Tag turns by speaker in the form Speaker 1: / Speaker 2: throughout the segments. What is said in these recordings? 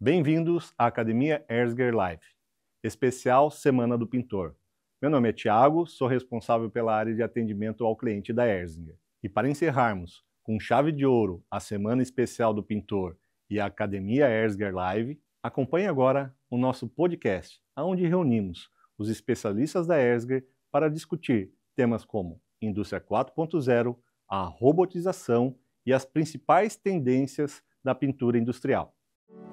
Speaker 1: Bem-vindos à Academia Erzinger Live, especial Semana do Pintor. Meu nome é Thiago, sou responsável pela área de atendimento ao cliente da Erzinger. E para encerrarmos com chave de ouro a Semana Especial do Pintor e a Academia Erzinger Live, acompanhe agora o nosso podcast, onde reunimos os especialistas da Erzinger para discutir temas como Indústria 4.0, a robotização e as principais tendências da pintura industrial.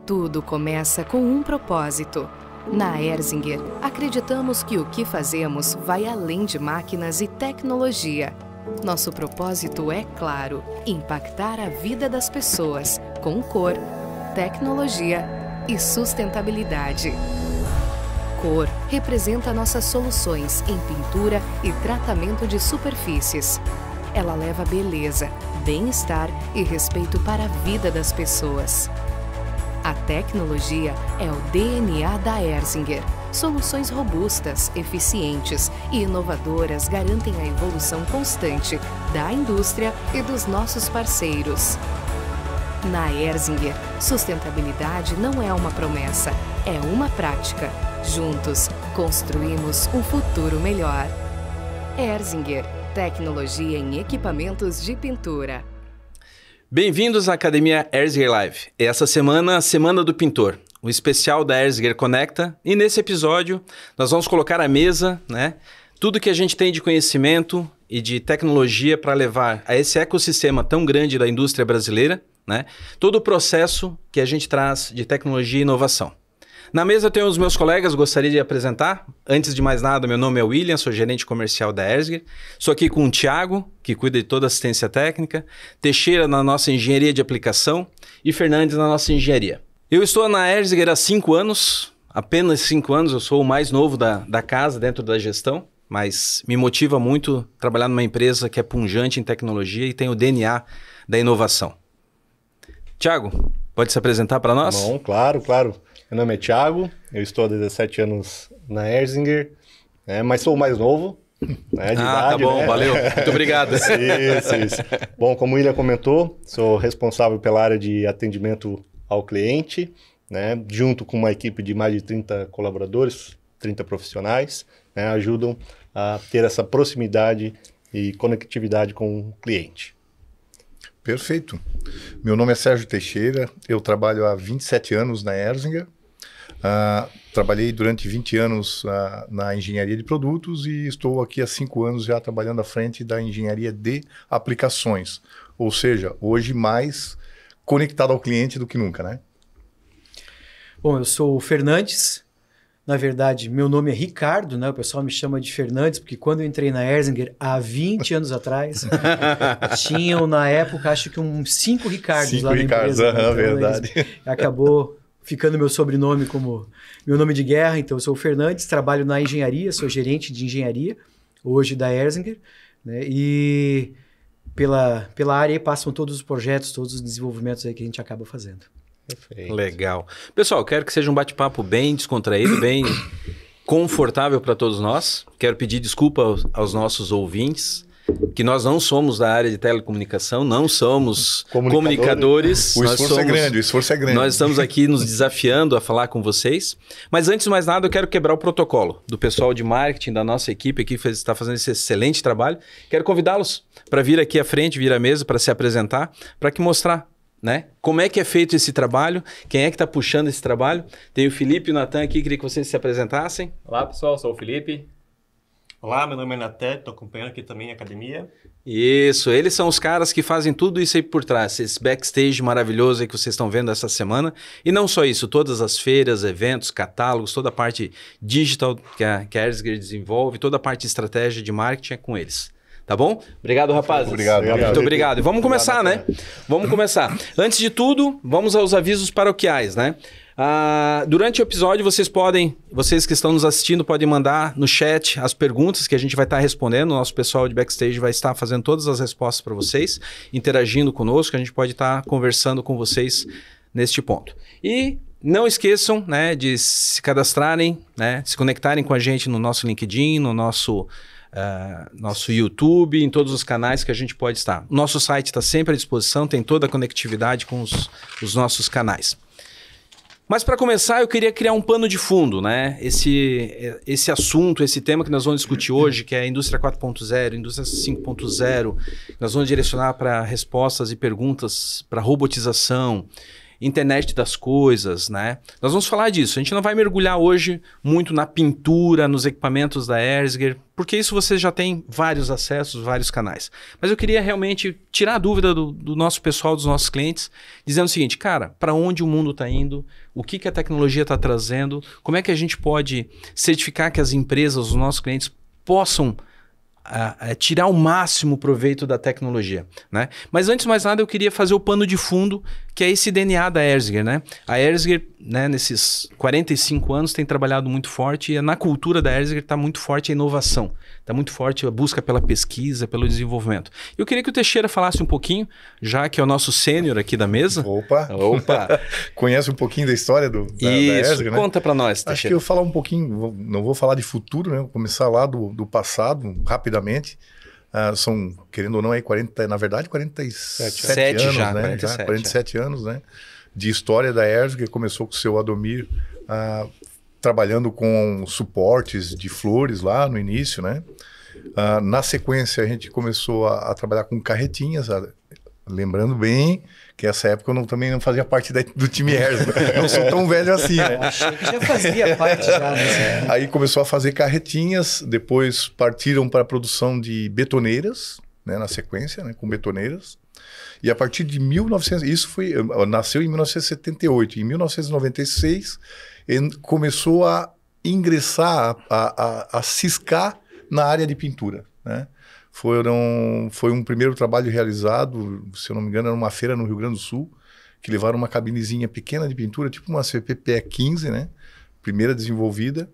Speaker 2: Tudo começa com um propósito. Na Erzinger, acreditamos que o que fazemos vai além de máquinas e tecnologia. Nosso propósito é claro: impactar a vida das pessoas com cor, tecnologia e sustentabilidade. Cor representa nossas soluções em pintura e tratamento de superfícies. Ela leva beleza, bem-estar e respeito para a vida das pessoas. A tecnologia é o DNA da Erzinger. Soluções robustas, eficientes e inovadoras garantem a evolução constante da indústria e dos nossos parceiros. Na Erzinger, sustentabilidade não é uma promessa, é uma prática. Juntos, construímos um futuro melhor. Erzinger, tecnologia em equipamentos de pintura.
Speaker 3: Bem-vindos à Academia Erzinger Live. Essa semana, a Semana do Pintor, o especial da Erzinger Conecta. E nesse episódio, nós vamos colocar à mesa, tudo que a gente tem de conhecimento e de tecnologia para levar a esse ecossistema tão grande da indústria brasileira, todo o processo que a gente traz de tecnologia e inovação. Na mesa eu tenho os meus colegas, gostaria de apresentar. Antes de mais nada, meu nome é William, sou gerente comercial da Erzinger. Estou aqui com o Thiago, que cuida de toda a assistência técnica, Teixeira na nossa engenharia de aplicação e Fernandes na nossa engenharia. Eu estou na Erzinger há 5 anos, apenas 5 anos, eu sou o mais novo da casa dentro da gestão, mas me motiva muito trabalhar numa empresa que é pujante em tecnologia e tem o DNA da inovação. Thiago, pode se apresentar para nós?
Speaker 1: Bom, claro. Meu nome é Thiago, eu estou há 17 anos na Erzinger, mas sou o mais novo, de idade.
Speaker 3: Tá bom, valeu, muito obrigado.
Speaker 1: Isso. Bom, como o William comentou, sou responsável pela área de atendimento ao cliente, junto com uma equipe de mais de 30 colaboradores, 30 profissionais, ajudam a ter essa proximidade e conectividade com o cliente.
Speaker 4: Perfeito. Meu nome é Sérgio Teixeira, eu trabalho há 27 anos na Erzinger. Trabalhei durante 20 anos na engenharia de produtos e estou aqui há 5 anos já trabalhando à frente da engenharia de aplicações. Ou seja, hoje mais conectado ao cliente do que nunca,
Speaker 5: Bom, eu sou o Fernandes. Na verdade, meu nome é Ricardo, o pessoal me chama de Fernandes, porque quando eu entrei na Erzinger, há 20 anos atrás, tinham na época, acho que uns 5 Ricardos lá na empresa.
Speaker 4: Então, verdade.
Speaker 5: Acabou ficando meu sobrenome como meu nome de guerra. Então, eu sou o Fernandes, trabalho na engenharia, sou gerente de engenharia, hoje da Erzinger, e pela área aí passam todos os projetos, todos os desenvolvimentos aí que a gente acaba fazendo.
Speaker 3: Perfeito. Legal. Pessoal, quero que seja um bate-papo bem descontraído, bem confortável para todos nós. Quero pedir desculpa aos nossos ouvintes, que nós não somos da área de telecomunicação, não somos comunicadores.
Speaker 4: O esforço é grande.
Speaker 3: Nós estamos aqui nos desafiando a falar com vocês. Mas antes de mais nada, eu quero quebrar o protocolo do pessoal de marketing, da nossa equipe aqui, que está fazendo esse excelente trabalho. Quero convidá-los para vir aqui à frente, vir à mesa, para se apresentar, para que mostrar como é que é feito esse trabalho, quem é que está puxando esse trabalho. Tem o Felipe e o Natan aqui, queria que vocês se apresentassem.
Speaker 6: Olá pessoal, sou o Felipe. Olá, meu nome é Natan, estou acompanhando aqui também a academia.
Speaker 3: Isso, eles são os caras que fazem tudo isso aí por trás, esse backstage maravilhoso aí que vocês estão vendo essa semana. E não só isso, todas as feiras, eventos, catálogos, toda a parte digital que a Erzinger desenvolve, toda a parte de estratégia de marketing é com eles. Tá bom? Obrigado, rapazes.
Speaker 4: Obrigado.
Speaker 3: Muito obrigado. E vamos começar, Vamos começar. Antes de tudo, vamos aos avisos paroquiais, durante o episódio, vocês que estão nos assistindo, podem mandar no chat as perguntas que a gente vai estar respondendo. O nosso pessoal de backstage vai estar fazendo todas as respostas para vocês, interagindo conosco, a gente pode estar conversando com vocês neste ponto. E não esqueçam, de se cadastrarem, se conectarem com a gente no nosso LinkedIn, no nosso YouTube, em todos os canais que a gente pode estar. O nosso site está sempre à disposição, tem toda a conectividade com os nossos canais. Mas para começar, eu queria criar um pano de fundo, né? Esse assunto, esse tema que nós vamos discutir hoje, que é a indústria 4.0, indústria 5.0, nós vamos direcionar para respostas e perguntas para robotização, internet das coisas, né? Nós vamos falar disso. A gente não vai mergulhar hoje muito na pintura, nos equipamentos da Ersger, porque isso você já tem vários acessos, vários canais. Mas eu queria realmente tirar a dúvida do nosso pessoal, dos nossos clientes, dizendo o seguinte, cara, para onde o mundo está indo, o que a tecnologia está trazendo, como é que a gente pode certificar que as empresas, os nossos clientes, possam tirar o máximo proveito da tecnologia, né? Mas antes de mais nada eu queria fazer o pano de fundo, que é esse DNA da Ersger, né? A Ersger, né, nesses 45 anos tem trabalhado muito forte e na cultura da Ersger está muito forte a inovação, está muito forte a busca pela pesquisa, pelo desenvolvimento. Eu queria que o Teixeira falasse um pouquinho, já que é o nosso sênior aqui da mesa.
Speaker 4: Opa! Conhece um pouquinho da história da Ersger, né?
Speaker 3: Conta para nós, Teixeira.
Speaker 4: Acho que eu vou falar um pouquinho, não vou falar de futuro, né? Vou começar lá do passado, rapidamente. São, querendo ou não, aí 40, na verdade 47 anos,
Speaker 3: já,
Speaker 4: né? 47 anos, né? De história da Ersger, que começou com o seu Adomir trabalhando com suportes de flores lá no início, né? Na sequência a gente começou a trabalhar com carretinhas, lembrando bem que essa época eu também não fazia parte do time Ersger, não sou tão velho assim, né?
Speaker 5: Achei que já fazia parte já. Né?
Speaker 4: Aí começou a fazer carretinhas, depois partiram para a produção de betoneiras, né, na sequência, né, com betoneiras. E a partir de 1900, nasceu em 1978, em 1996 começou a ingressar, a ciscar na área de pintura, né? Foi um primeiro trabalho realizado, se eu não me engano, era uma feira no Rio Grande do Sul, que levaram uma cabinezinha pequena de pintura, tipo uma CPPE 15, né? Primeira desenvolvida,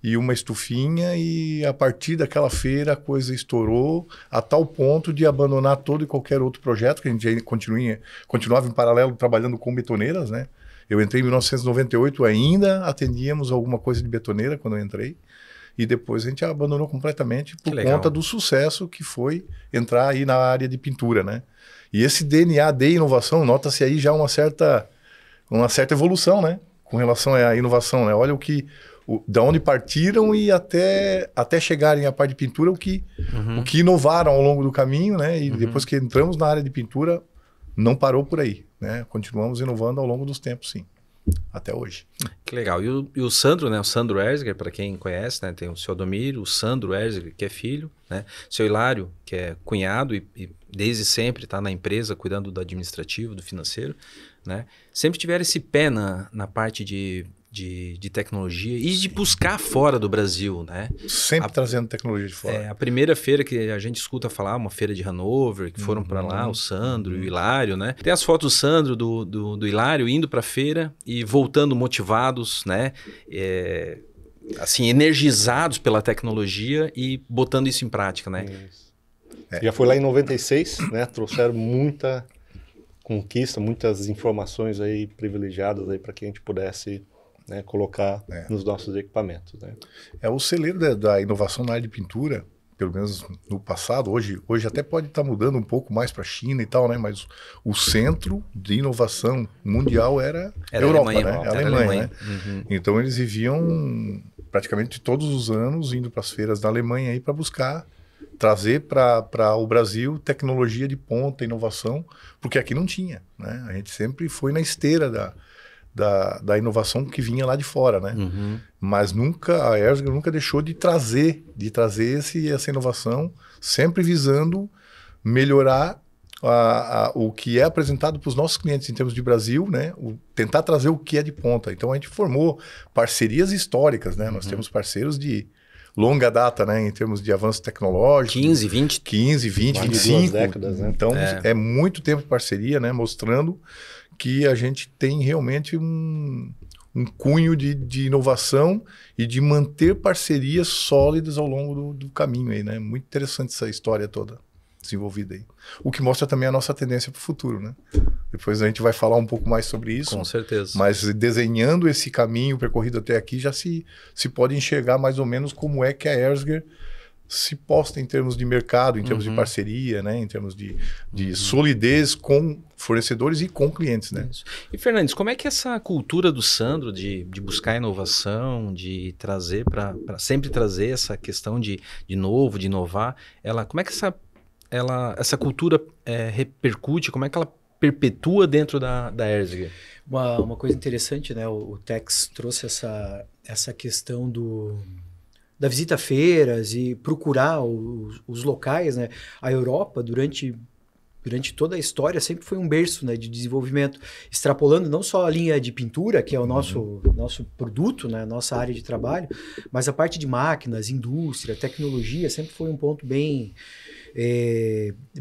Speaker 4: e uma estufinha, e a partir daquela feira a coisa estourou a tal ponto de abandonar todo e qualquer outro projeto, que a gente continuava em paralelo trabalhando com betoneiras, né? Eu entrei em 1998, ainda atendíamos alguma coisa de betoneira quando eu entrei, e depois a gente abandonou completamente por conta do sucesso que foi entrar aí na área de pintura, né? E esse DNA de inovação, nota-se aí já uma certa evolução, né? Com relação à inovação, né? Olha da onde partiram e até chegarem à parte de pintura, o que inovaram ao longo do caminho, né? E depois que entramos na área de pintura, não parou por aí, né? Continuamos inovando ao longo dos tempos, sim. Até hoje.
Speaker 3: Que legal. E o Sandro, né? O Sandro Ersger, para quem conhece, né? Tem o seu Adomir, o Sandro Ersger, que é filho, né? O seu Hilário, que é cunhado e desde sempre está na empresa cuidando do administrativo, do financeiro, né? Sempre tiveram esse pé na parte de tecnologia e de buscar fora do Brasil, né?
Speaker 4: Sempre trazendo tecnologia de fora.
Speaker 3: A primeira feira que a gente escuta falar, uma feira de Hanover, que foram para lá, o Sandro e o Hilário, né? Tem as fotos do Sandro, do Hilário indo para a feira e voltando motivados, né? Assim, energizados pela tecnologia e botando isso em prática, né?
Speaker 1: Já foi lá em 96, né? Trouxeram muita conquista, muitas informações aí privilegiadas aí para que a gente pudesse, né, colocar nos nossos equipamentos, né?
Speaker 4: O celeiro da inovação na área de pintura, pelo menos no passado, hoje até pode estar mudando um pouco mais para a China e tal, né? Mas o centro de inovação mundial era a Europa, né? A Alemanha, né? Então eles viviam praticamente todos os anos indo para as feiras da Alemanha aí para buscar trazer para o Brasil tecnologia de ponta, inovação, porque aqui não tinha, né? A gente sempre foi na esteira da inovação que vinha lá de fora, né? Mas a Ersger nunca deixou de trazer essa inovação, sempre visando melhorar o que é apresentado para os nossos clientes em termos de Brasil, né? Tentar trazer o que é de ponta. Então a gente formou parcerias históricas, né? Nós temos parceiros de longa data, né? Em termos de avanço tecnológico.
Speaker 3: 15, 20,
Speaker 4: 25
Speaker 1: décadas, né?
Speaker 4: Então é muito tempo de parceria, né? Mostrando que a gente tem realmente um cunho de inovação e de manter parcerias sólidas ao longo do caminho aí, né? Muito interessante essa história toda desenvolvida aí. O que mostra também a nossa tendência para o futuro, né? Depois a gente vai falar um pouco mais sobre isso.
Speaker 3: Com certeza.
Speaker 4: Mas desenhando esse caminho percorrido até aqui, já se pode enxergar mais ou menos como é que a Ersger se posta em termos de mercado, em termos de parceria, né? Em termos de solidez com fornecedores e com clientes, né?
Speaker 3: Isso. E Fernandes, como é que essa cultura do Sandro de buscar inovação, de trazer para sempre trazer essa questão de novo, de inovar, como é que essa cultura repercute, como é que ela perpetua dentro da Erzinger?
Speaker 5: Uma coisa interessante, né? O Tex trouxe essa questão da visita a feiras e procurar os locais, né? A Europa, durante toda a história, sempre foi um berço, né, de desenvolvimento, extrapolando não só a linha de pintura, que é o nosso produto, né, nossa área de trabalho, mas a parte de máquinas, indústria, tecnologia, sempre foi um ponto bem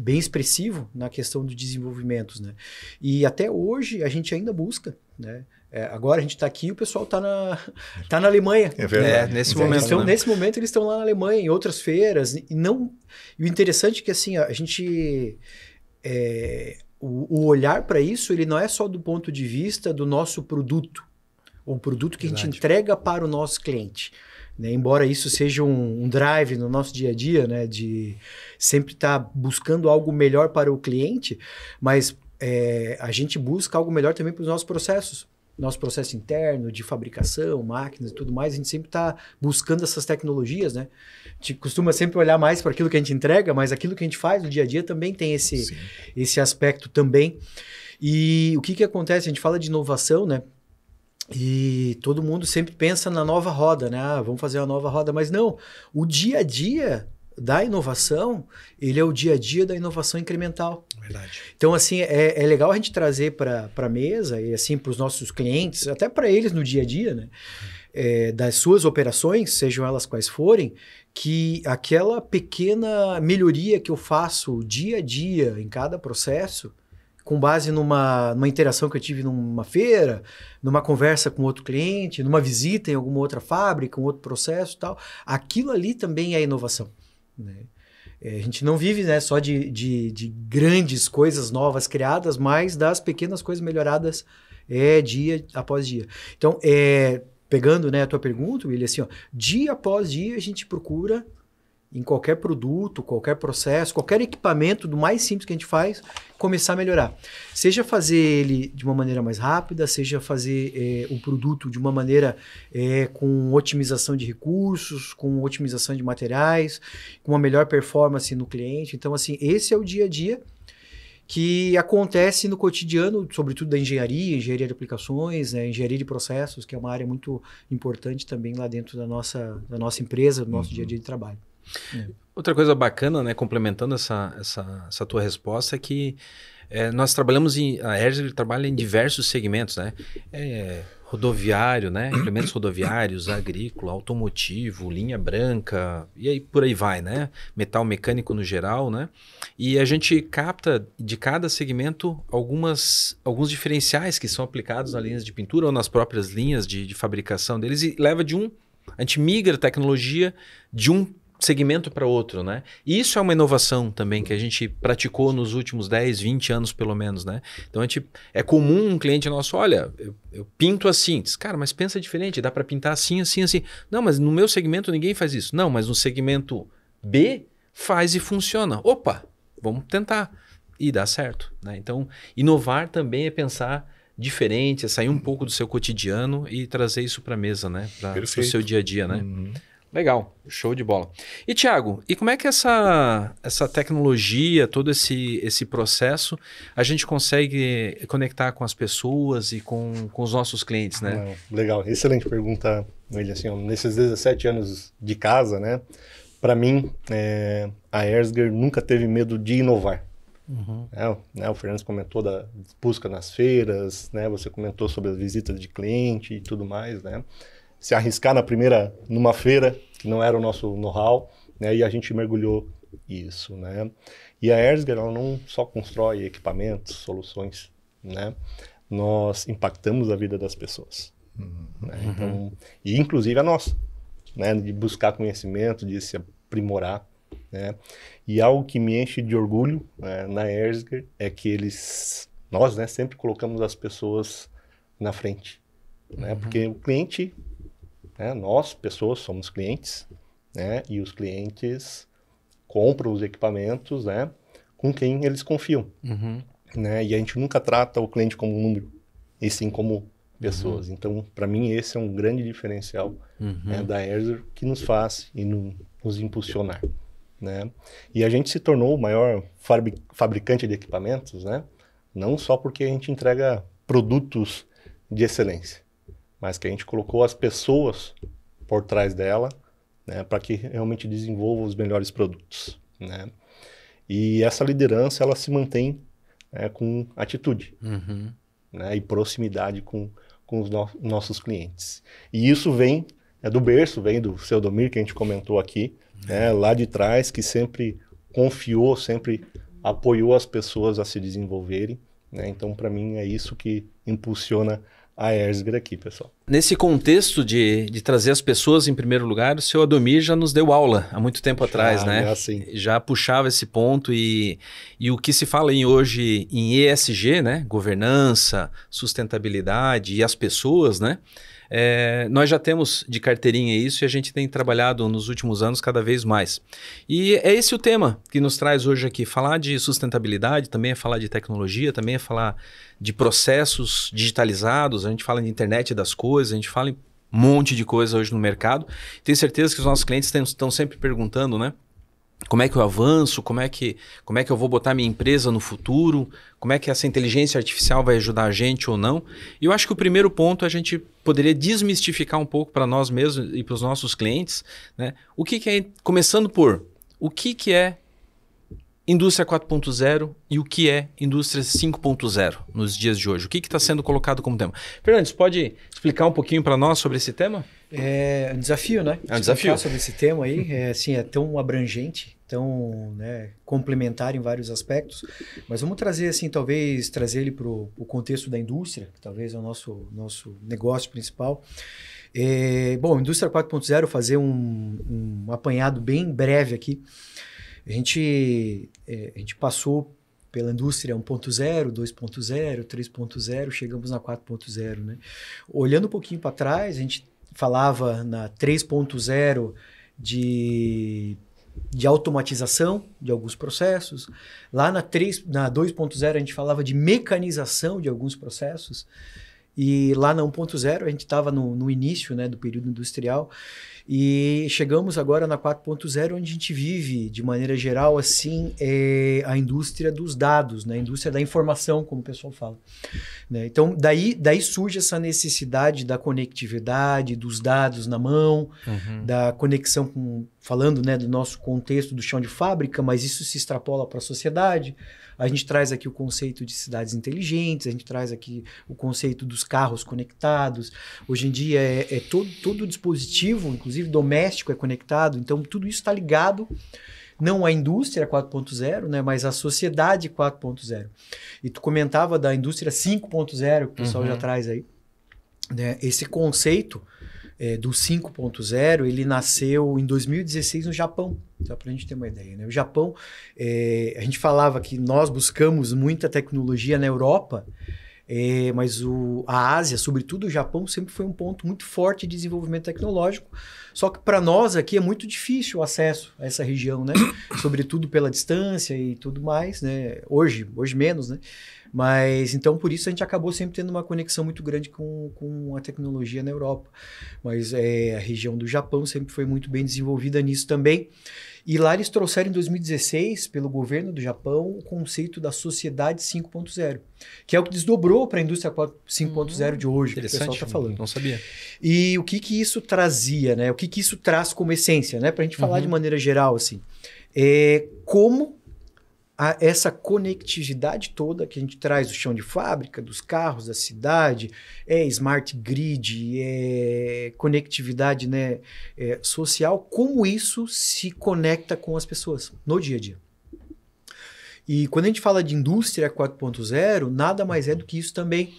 Speaker 5: expressivo na questão dos desenvolvimentos, né? E até hoje a gente ainda busca, né? Agora a gente está aqui e o pessoal está na Alemanha.
Speaker 4: É verdade.
Speaker 3: Nesse momento.
Speaker 5: Então, nesse momento eles estão lá na Alemanha, em outras feiras. E o interessante é que assim, a gente... o olhar para isso, ele não é só do ponto de vista do nosso produto, o produto que a gente entrega para o nosso cliente. Né? Embora isso seja um drive no nosso dia a dia, né? De sempre estar buscando algo melhor para o cliente, mas a gente busca algo melhor também para os nossos processos. Nosso processo interno, de fabricação, máquinas e tudo mais, a gente sempre está buscando essas tecnologias, né? A gente costuma sempre olhar mais para aquilo que a gente entrega, mas aquilo que a gente faz no dia a dia também tem esse aspecto também. E o que acontece? A gente fala de inovação, né? E todo mundo sempre pensa na nova roda, né? Vamos fazer uma nova roda, mas não. O dia a dia da inovação, ele é o dia a dia da inovação incremental.
Speaker 3: Verdade.
Speaker 5: Então, assim, é legal a gente trazer para a mesa e, assim, para os nossos clientes, até para eles no dia a dia, né? Das suas operações, sejam elas quais forem, que aquela pequena melhoria que eu faço dia a dia em cada processo, com base numa interação que eu tive numa feira, numa conversa com outro cliente, numa visita em alguma outra fábrica, um outro processo e tal, aquilo ali também é inovação. Né? A gente não vive, né, só de grandes coisas novas criadas, mas das pequenas coisas melhoradas dia após dia. Então, pegando, né, a tua pergunta, William, assim, ó, dia após dia a gente procura em qualquer produto, qualquer processo, qualquer equipamento, do mais simples que a gente faz, começar a melhorar. Seja fazer ele de uma maneira mais rápida, seja fazer o produto de uma maneira com otimização de recursos, com otimização de materiais, com uma melhor performance no cliente. Então, assim, esse é o dia a dia que acontece no cotidiano, sobretudo da engenharia de aplicações, né, engenharia de processos, que é uma área muito importante também lá dentro da nossa empresa, do nosso dia a dia de trabalho.
Speaker 3: Outra coisa bacana, né, complementando essa tua resposta, é que nós trabalhamos a Erzinger trabalha em diversos segmentos, né? Rodoviário, né? Implementos rodoviários, agrícola, automotivo, linha branca, e aí por aí vai, né? Metal mecânico no geral, né? E a gente capta de cada segmento alguns diferenciais que são aplicados nas linhas de pintura ou nas próprias linhas de fabricação deles e leva a gente migra a tecnologia de um segmento para outro, né? E isso é uma inovação também que a gente praticou nos últimos 10, 20 anos pelo menos, né? Então é comum um cliente nosso, olha, eu pinto assim, diz, cara, mas pensa diferente, dá para pintar assim, assim, assim. Não, mas no meu segmento ninguém faz isso. Não, mas no segmento B faz e funciona. Opa, vamos tentar. E dá certo, né? Então, inovar também é pensar diferente, é sair um pouco do seu cotidiano e trazer isso para a mesa, né? Para o seu dia a dia, né? Legal, show de bola. E Thiago, e como é que essa tecnologia, todo esse processo, a gente consegue conectar com as pessoas e com os nossos clientes, né?
Speaker 1: Legal, excelente pergunta, William. Assim, ó, nesses 17 anos de casa, né? Para mim, a Erzinger nunca teve medo de inovar. O Fernandes comentou da busca nas feiras, né? Você comentou sobre as visitas de cliente e tudo mais, né? Se arriscar numa feira, que não era o nosso know-how, né? E a gente mergulhou isso, né? E a Erzinger, ela não só constrói equipamentos, soluções, né? Nós impactamos a vida das pessoas. Né? Então, e inclusive a nossa, né? De buscar conhecimento, de se aprimorar, né? E algo que me enche de orgulho na Erzinger é que nós, né, sempre colocamos as pessoas na frente, né? Porque o cliente, né, nós, pessoas, somos clientes, né? E os clientes compram os equipamentos, né? Com quem eles confiam, né? E a gente nunca trata o cliente como um número, e sim como pessoas. Então, para mim, esse é um grande diferencial, né, da Erzer, que nos faz e nos impulsionar, né? E a gente se tornou o maior fabricante de equipamentos, né? Não só porque a gente entrega produtos de excelência, mas que a gente colocou as pessoas por trás dela, né, para que realmente desenvolva os melhores produtos, né? E essa liderança, ela se mantém, com atitude, né, e proximidade com os nossos clientes. E isso vem do berço, vem do seu Domir, que a gente comentou aqui, né, lá de trás, que sempre confiou, sempre apoiou as pessoas a se desenvolverem, né? Então, para mim, é isso que impulsiona a Erzinger aqui, pessoal.
Speaker 3: Nesse contexto de trazer as pessoas em primeiro lugar, o seu Adomir já nos deu aula há muito tempo atrás, né? Já puxava esse ponto e o que se fala hoje em ESG, né? Governança, sustentabilidade e as pessoas, né? Nós já temos de carteirinha isso e a gente tem trabalhado nos últimos anos cada vez mais. E é esse o tema que nos traz hoje aqui. Falar de sustentabilidade, também é falar de tecnologia, também é falar de processos digitalizados, a gente fala de internet das coisas, a gente fala em um monte de coisa hoje no mercado. Tenho certeza que os nossos clientes estão sempre perguntando, né? Como é que eu avanço? Como é que eu vou botar minha empresa no futuro? Como é que essa inteligência artificial vai ajudar a gente ou não? E eu acho que o primeiro ponto a gente poderia desmistificar um pouco para nós mesmos e para os nossos clientes, né? O que é, começando por, o que é indústria 4.0 e o que é indústria 5.0 nos dias de hoje? O que está sendo colocado como tema? Fernandes, pode explicar um pouquinho para nós sobre esse tema?
Speaker 5: É um desafio, né?
Speaker 3: É um desafio.
Speaker 5: Sobre esse tema aí, é tão abrangente, tão, né, complementar em vários aspectos, mas vamos trazer, assim, talvez trazer ele para o contexto da indústria, que talvez é o nosso negócio principal. Bom, indústria 4.0, fazer um apanhado bem breve aqui. A gente passou pela indústria 1.0, 2.0, 3.0, chegamos na 4.0, né? Olhando um pouquinho para trás, a gente falava na 3.0 de automatização de alguns processos. Lá na 2.0 a gente falava de mecanização de alguns processos. E lá na 1.0 a gente estava no início, né, do período industrial. E chegamos agora na 4.0, onde a gente vive, de maneira geral, assim, a indústria dos dados, né? A indústria da informação, como o pessoal fala, né? Então, daí surge essa necessidade da conectividade, dos dados na mão, da conexão falando, né, do nosso contexto do chão de fábrica, mas isso se extrapola para a sociedade. A gente traz aqui o conceito de cidades inteligentes, a gente traz aqui o conceito dos carros conectados. Hoje em dia todo dispositivo, inclusive doméstico, é conectado. Então, tudo isso está ligado não à indústria 4.0, né, mas à sociedade 4.0. E tu comentava da indústria 5.0, que o pessoal já traz aí, né? Esse conceito do 5.0, ele nasceu em 2016 no Japão, só para a gente ter uma ideia, né? O Japão, a gente falava que nós buscamos muita tecnologia na Europa, mas a Ásia, sobretudo o Japão, sempre foi um ponto muito forte de desenvolvimento tecnológico, só que para nós aqui é muito difícil o acesso a essa região, né? Sobretudo pela distância e tudo mais, né? Hoje menos, né? Mas, então, por isso a gente acabou sempre tendo uma conexão muito grande com a tecnologia na Europa. Mas a região do Japão sempre foi muito bem desenvolvida nisso também. E lá eles trouxeram em 2016, pelo governo do Japão, o conceito da sociedade 5.0, que é o que desdobrou para a indústria 5.0 de hoje, que o pessoal está falando.
Speaker 3: Não sabia.
Speaker 5: E o que isso trazia, né? O que isso traz como essência, né? Para a gente falar de maneira geral, assim. Como essa conectividade toda que a gente traz do chão de fábrica, dos carros, da cidade, smart grid, conectividade, né, social, como isso se conecta com as pessoas no dia a dia. E quando a gente fala de indústria 4.0, nada mais é do que isso também.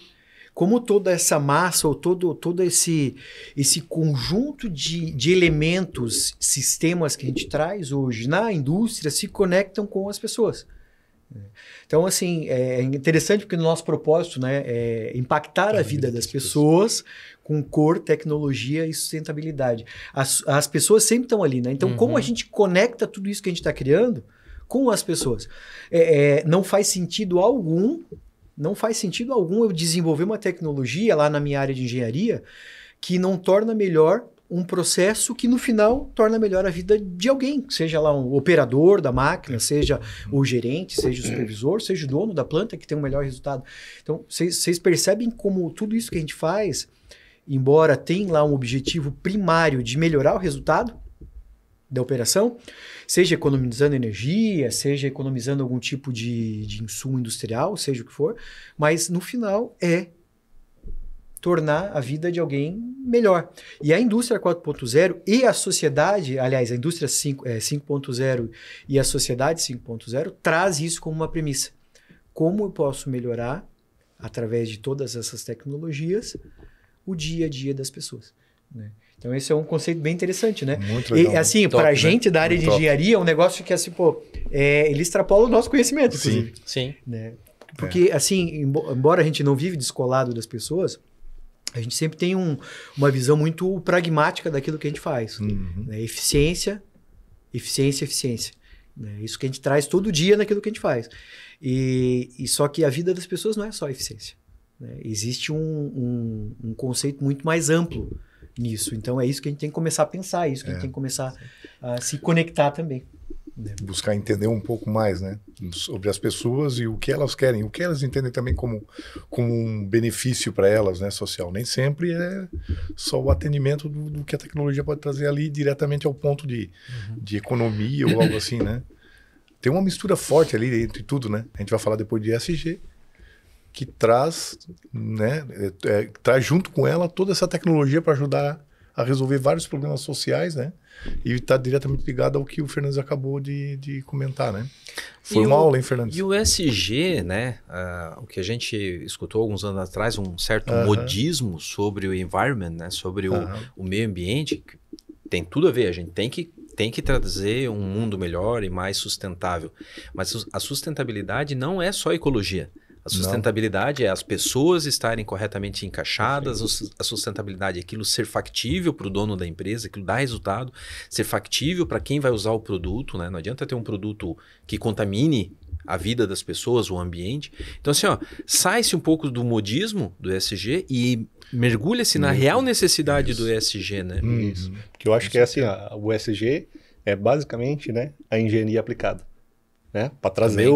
Speaker 5: Como toda essa massa, ou todo esse conjunto de elementos, sistemas que a gente traz hoje na indústria se conectam com as pessoas. Então, assim, é interessante porque o nosso propósito, né, é impactar a vida das pessoas com cor, tecnologia e sustentabilidade. As pessoas sempre estão ali, né? Então, como a gente conecta tudo isso que a gente está criando com as pessoas? Não faz sentido algum eu desenvolver uma tecnologia lá na minha área de engenharia que não torna melhor um processo que no final torna melhor a vida de alguém, seja lá um operador da máquina, seja o gerente, seja o supervisor, seja o dono da planta que tem um melhor resultado. Então, vocês percebem como tudo isso que a gente faz, embora tenha lá um objetivo primário de melhorar o resultado da operação, seja economizando energia, seja economizando algum tipo de insumo industrial, seja o que for, mas no final tornar a vida de alguém melhor. E a indústria 4.0 e a sociedade, aliás, a indústria 5.0 e a sociedade 5.0 traz isso como uma premissa. Como eu posso melhorar, através de todas essas tecnologias, o dia a dia das pessoas, né? Então, esse é um conceito bem interessante, né?
Speaker 4: Muito legal.
Speaker 5: E, assim, para a gente da área de engenharia, é um negócio que, assim, ele extrapola o nosso conhecimento, inclusive.
Speaker 3: Sim.
Speaker 5: Né? Porque, assim, embora a gente não vive descolado das pessoas, a gente sempre tem uma visão muito pragmática daquilo que a gente faz. Né? Eficiência. Né? Isso que a gente traz todo dia naquilo que a gente faz. E só que a vida das pessoas não é só eficiência. Né? Existe um conceito muito mais amplo nisso. Então, é isso que a gente tem que começar a pensar, é isso que a gente tem que começar a se conectar também. Né?
Speaker 4: Buscar entender um pouco mais, né? Sobre as pessoas e o que elas querem, o que elas entendem também como um benefício para elas, né? Social. Nem sempre é só o atendimento do que a tecnologia pode trazer ali diretamente ao ponto de economia ou algo assim, né? Tem uma mistura forte ali entre tudo, né? A gente vai falar depois de ESG, que traz, né, traz junto com ela toda essa tecnologia para ajudar a resolver vários problemas sociais, né? E está diretamente ligado ao que o Fernandes acabou de comentar, né? Foi uma aula, hein, Fernandes?
Speaker 3: E o ESG, né? O que a gente escutou alguns anos atrás, um certo modismo sobre o environment, né? Sobre o meio ambiente, tem tudo a ver, a gente tem que trazer um mundo melhor e mais sustentável. Mas a sustentabilidade não é só ecologia. A sustentabilidade é as pessoas estarem corretamente encaixadas, a sustentabilidade é aquilo ser factível para o dono da empresa, aquilo dar resultado, ser factível para quem vai usar o produto, né? Não adianta ter um produto que contamine a vida das pessoas, o ambiente. Então, assim, sai-se um pouco do modismo do ESG e mergulha-se na real necessidade do ESG, né?
Speaker 1: Isso. Porque eu acho que é assim, o ESG é basicamente, né, a engenharia aplicada, né? Para trazer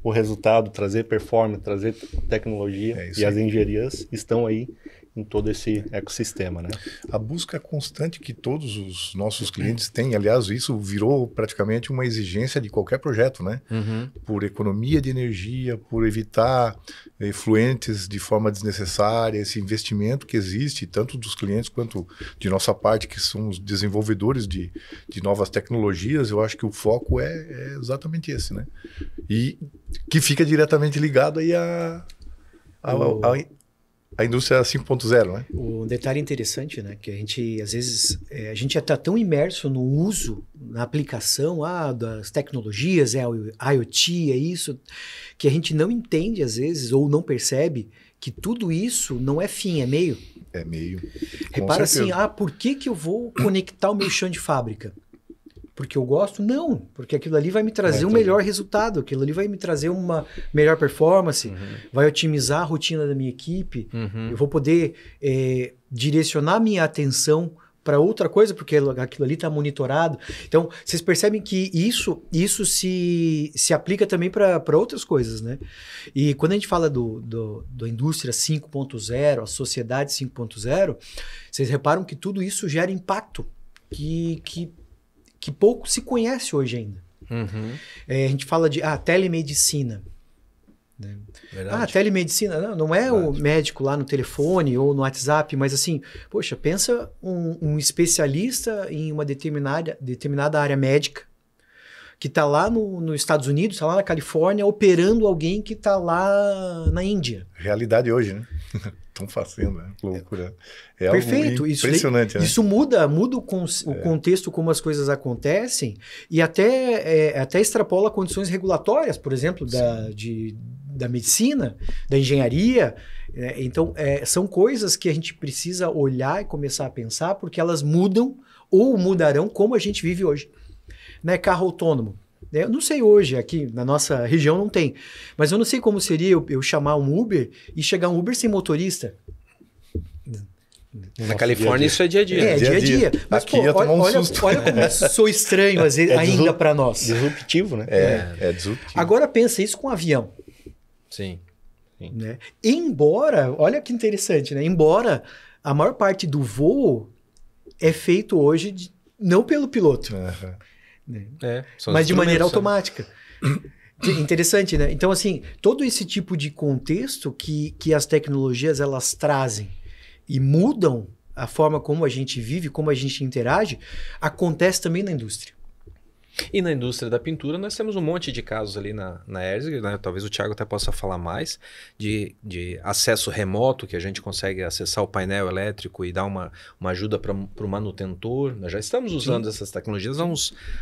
Speaker 1: o resultado, trazer performance, trazer tecnologia, e as engenharias estão aí em todo esse ecossistema, né?
Speaker 4: A busca constante que todos os nossos clientes têm, aliás, isso virou praticamente uma exigência de qualquer projeto, né? Por economia de energia, por evitar efluentes de forma desnecessária, esse investimento que existe, tanto dos clientes quanto de nossa parte, que são os desenvolvedores de novas tecnologias, eu acho que o foco é exatamente esse, né? E que fica diretamente ligado aí a indústria 5.0, né? Um
Speaker 5: detalhe interessante, né? Que a gente, às vezes, a gente já está tão imerso no uso, na aplicação das tecnologias, o IoT, é isso, que a gente não entende, às vezes, ou não percebe que tudo isso não é fim, é meio.
Speaker 4: É meio.
Speaker 5: Repara assim, por que eu vou conectar o meu chão de fábrica? Porque eu gosto? Não, porque aquilo ali vai me trazer um melhor resultado, aquilo ali vai me trazer uma melhor performance, vai otimizar a rotina da minha equipe, eu vou poder direcionar minha atenção para outra coisa, porque aquilo ali está monitorado. Então, vocês percebem que isso se aplica também para outras coisas, né? E quando a gente fala da indústria 5.0, a sociedade 5.0, vocês reparam que tudo isso gera impacto que pouco se conhece hoje ainda. A gente fala de telemedicina. Né? Telemedicina não é o médico lá no telefone ou no WhatsApp, mas assim, poxa, pensa um especialista em uma determinada área médica que está lá nos Estados Unidos, está lá na Califórnia, operando alguém que está lá na Índia.
Speaker 4: Realidade hoje, né? estão fazendo, né? Loucura. É
Speaker 5: Perfeito.
Speaker 4: algo impressionante, né?
Speaker 5: Isso muda o contexto como as coisas acontecem e até extrapola condições regulatórias, por exemplo, da medicina, da engenharia. Então, são coisas que a gente precisa olhar e começar a pensar porque elas mudam ou mudarão como a gente vive hoje. Né? Carro autônomo. Eu não sei hoje, aqui na nossa região não tem, mas eu não sei como seria eu chamar um Uber e chegar um Uber sem motorista.
Speaker 3: Na Califórnia isso é dia a dia.
Speaker 5: É, dia a dia. Mas,
Speaker 4: aqui ia tomar um susto.
Speaker 5: Olha como sou estranho às vezes, ainda para nós.
Speaker 1: Disruptivo, né?
Speaker 4: É disruptivo.
Speaker 5: Agora pensa isso com avião.
Speaker 3: Sim.
Speaker 5: Né? Embora, olha que interessante, né? Embora a maior parte do voo é feito hoje não pelo piloto.
Speaker 4: Uhum.
Speaker 5: Né?
Speaker 3: Mas
Speaker 5: de maneira automática. Interessante, né? Então, assim, todo esse tipo de contexto que as tecnologias elas trazem e mudam a forma como a gente vive, como a gente interage, acontece também na indústria.
Speaker 3: E na indústria da pintura nós temos um monte de casos ali na Erzinger, né? Talvez o Thiago até possa falar mais, de acesso remoto, que a gente consegue acessar o painel elétrico e dar uma ajuda para o manutentor. Nós já estamos usando essas tecnologias há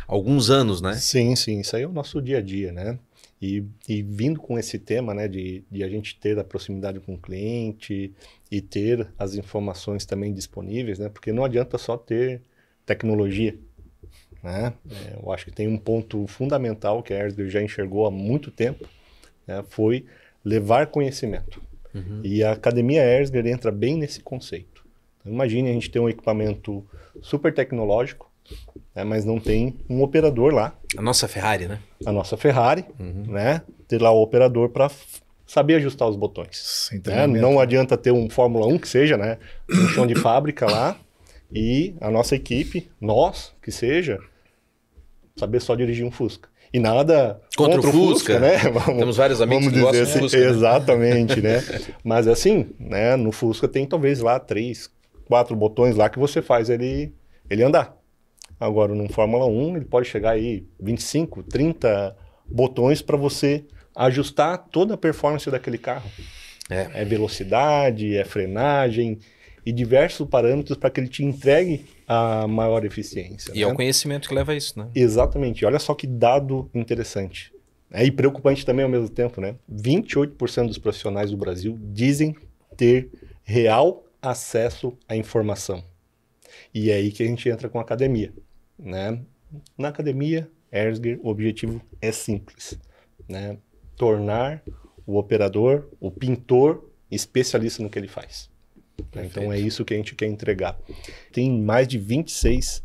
Speaker 3: alguns anos, né?
Speaker 1: Sim, isso aí é o nosso dia a dia, né? E vindo com esse tema, né, de a gente ter a proximidade com o cliente e ter as informações também disponíveis, né? Porque não adianta só ter tecnologia, né? Eu acho que tem um ponto fundamental que a Erzinger já enxergou há muito tempo, né? Foi levar conhecimento. E a Academia Erzinger entra bem nesse conceito. Então, imagine a gente ter um equipamento super tecnológico, né? Mas não tem um operador lá.
Speaker 3: A nossa Ferrari, né?
Speaker 1: A nossa Ferrari, né? Ter lá o operador para saber ajustar os botões. Né? Não adianta ter um Fórmula 1 que seja, né? Um chão de fábrica lá e a nossa equipe, nós que seja, saber só dirigir um Fusca. E nada
Speaker 3: contra o Fusca,
Speaker 1: né?
Speaker 3: Temos vários amigos que gostam de Fusca.
Speaker 1: Exatamente, né? Mas assim, né? No Fusca tem talvez lá 3, 4 botões lá que você faz ele andar. Agora, no Fórmula 1, ele pode chegar aí 25, 30 botões para você ajustar toda a performance daquele carro. É velocidade, é frenagem e diversos parâmetros para que ele te entregue a maior eficiência.
Speaker 3: E é o conhecimento que leva a isso, né?
Speaker 1: Exatamente. Olha só que dado interessante. E preocupante também ao mesmo tempo, né? 28% dos profissionais do Brasil dizem ter real acesso à informação. E é aí que a gente entra com a academia, né? Na academia, Erzinger, o objetivo é simples, né? Tornar o operador, o pintor, especialista no que ele faz. Então é isso que a gente quer entregar. Tem mais de 26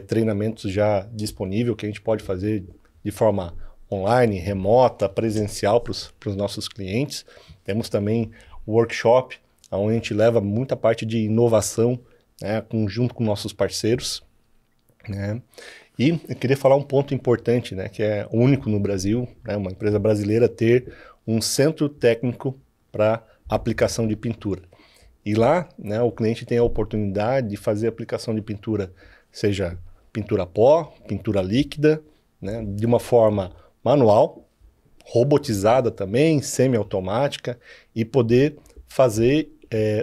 Speaker 1: treinamentos já disponíveis que a gente pode fazer de forma online, remota, presencial para os nossos clientes. Temos também o workshop, onde a gente leva muita parte de inovação, né, junto com nossos parceiros. Né? E eu queria falar um ponto importante, né, que é único no Brasil, né, uma empresa brasileira ter um centro técnico para aplicação de pintura. E lá, né, o cliente tem a oportunidade de fazer aplicação de pintura, seja pintura pó, pintura líquida, né, de uma forma manual, robotizada também, semi-automática, e poder fazer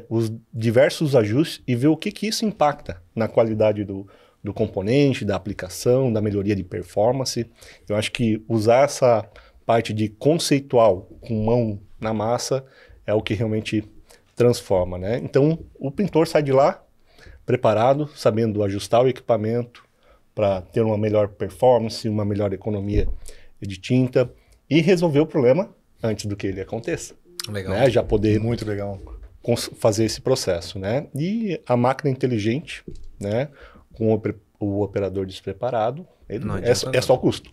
Speaker 1: os diversos ajustes e ver o que isso impacta na qualidade do componente, da aplicação, da melhoria de performance. Eu acho que usar essa parte de conceitual com mão na massa é o que realmente transforma, né? Então, o pintor sai de lá preparado, sabendo ajustar o equipamento para ter uma melhor performance, uma melhor economia de tinta e resolver o problema antes do que ele aconteça.
Speaker 3: Legal.
Speaker 1: Né? Já poder
Speaker 4: muito legal
Speaker 1: fazer esse processo, né? E a máquina inteligente, né? Com o operador despreparado, é só custo.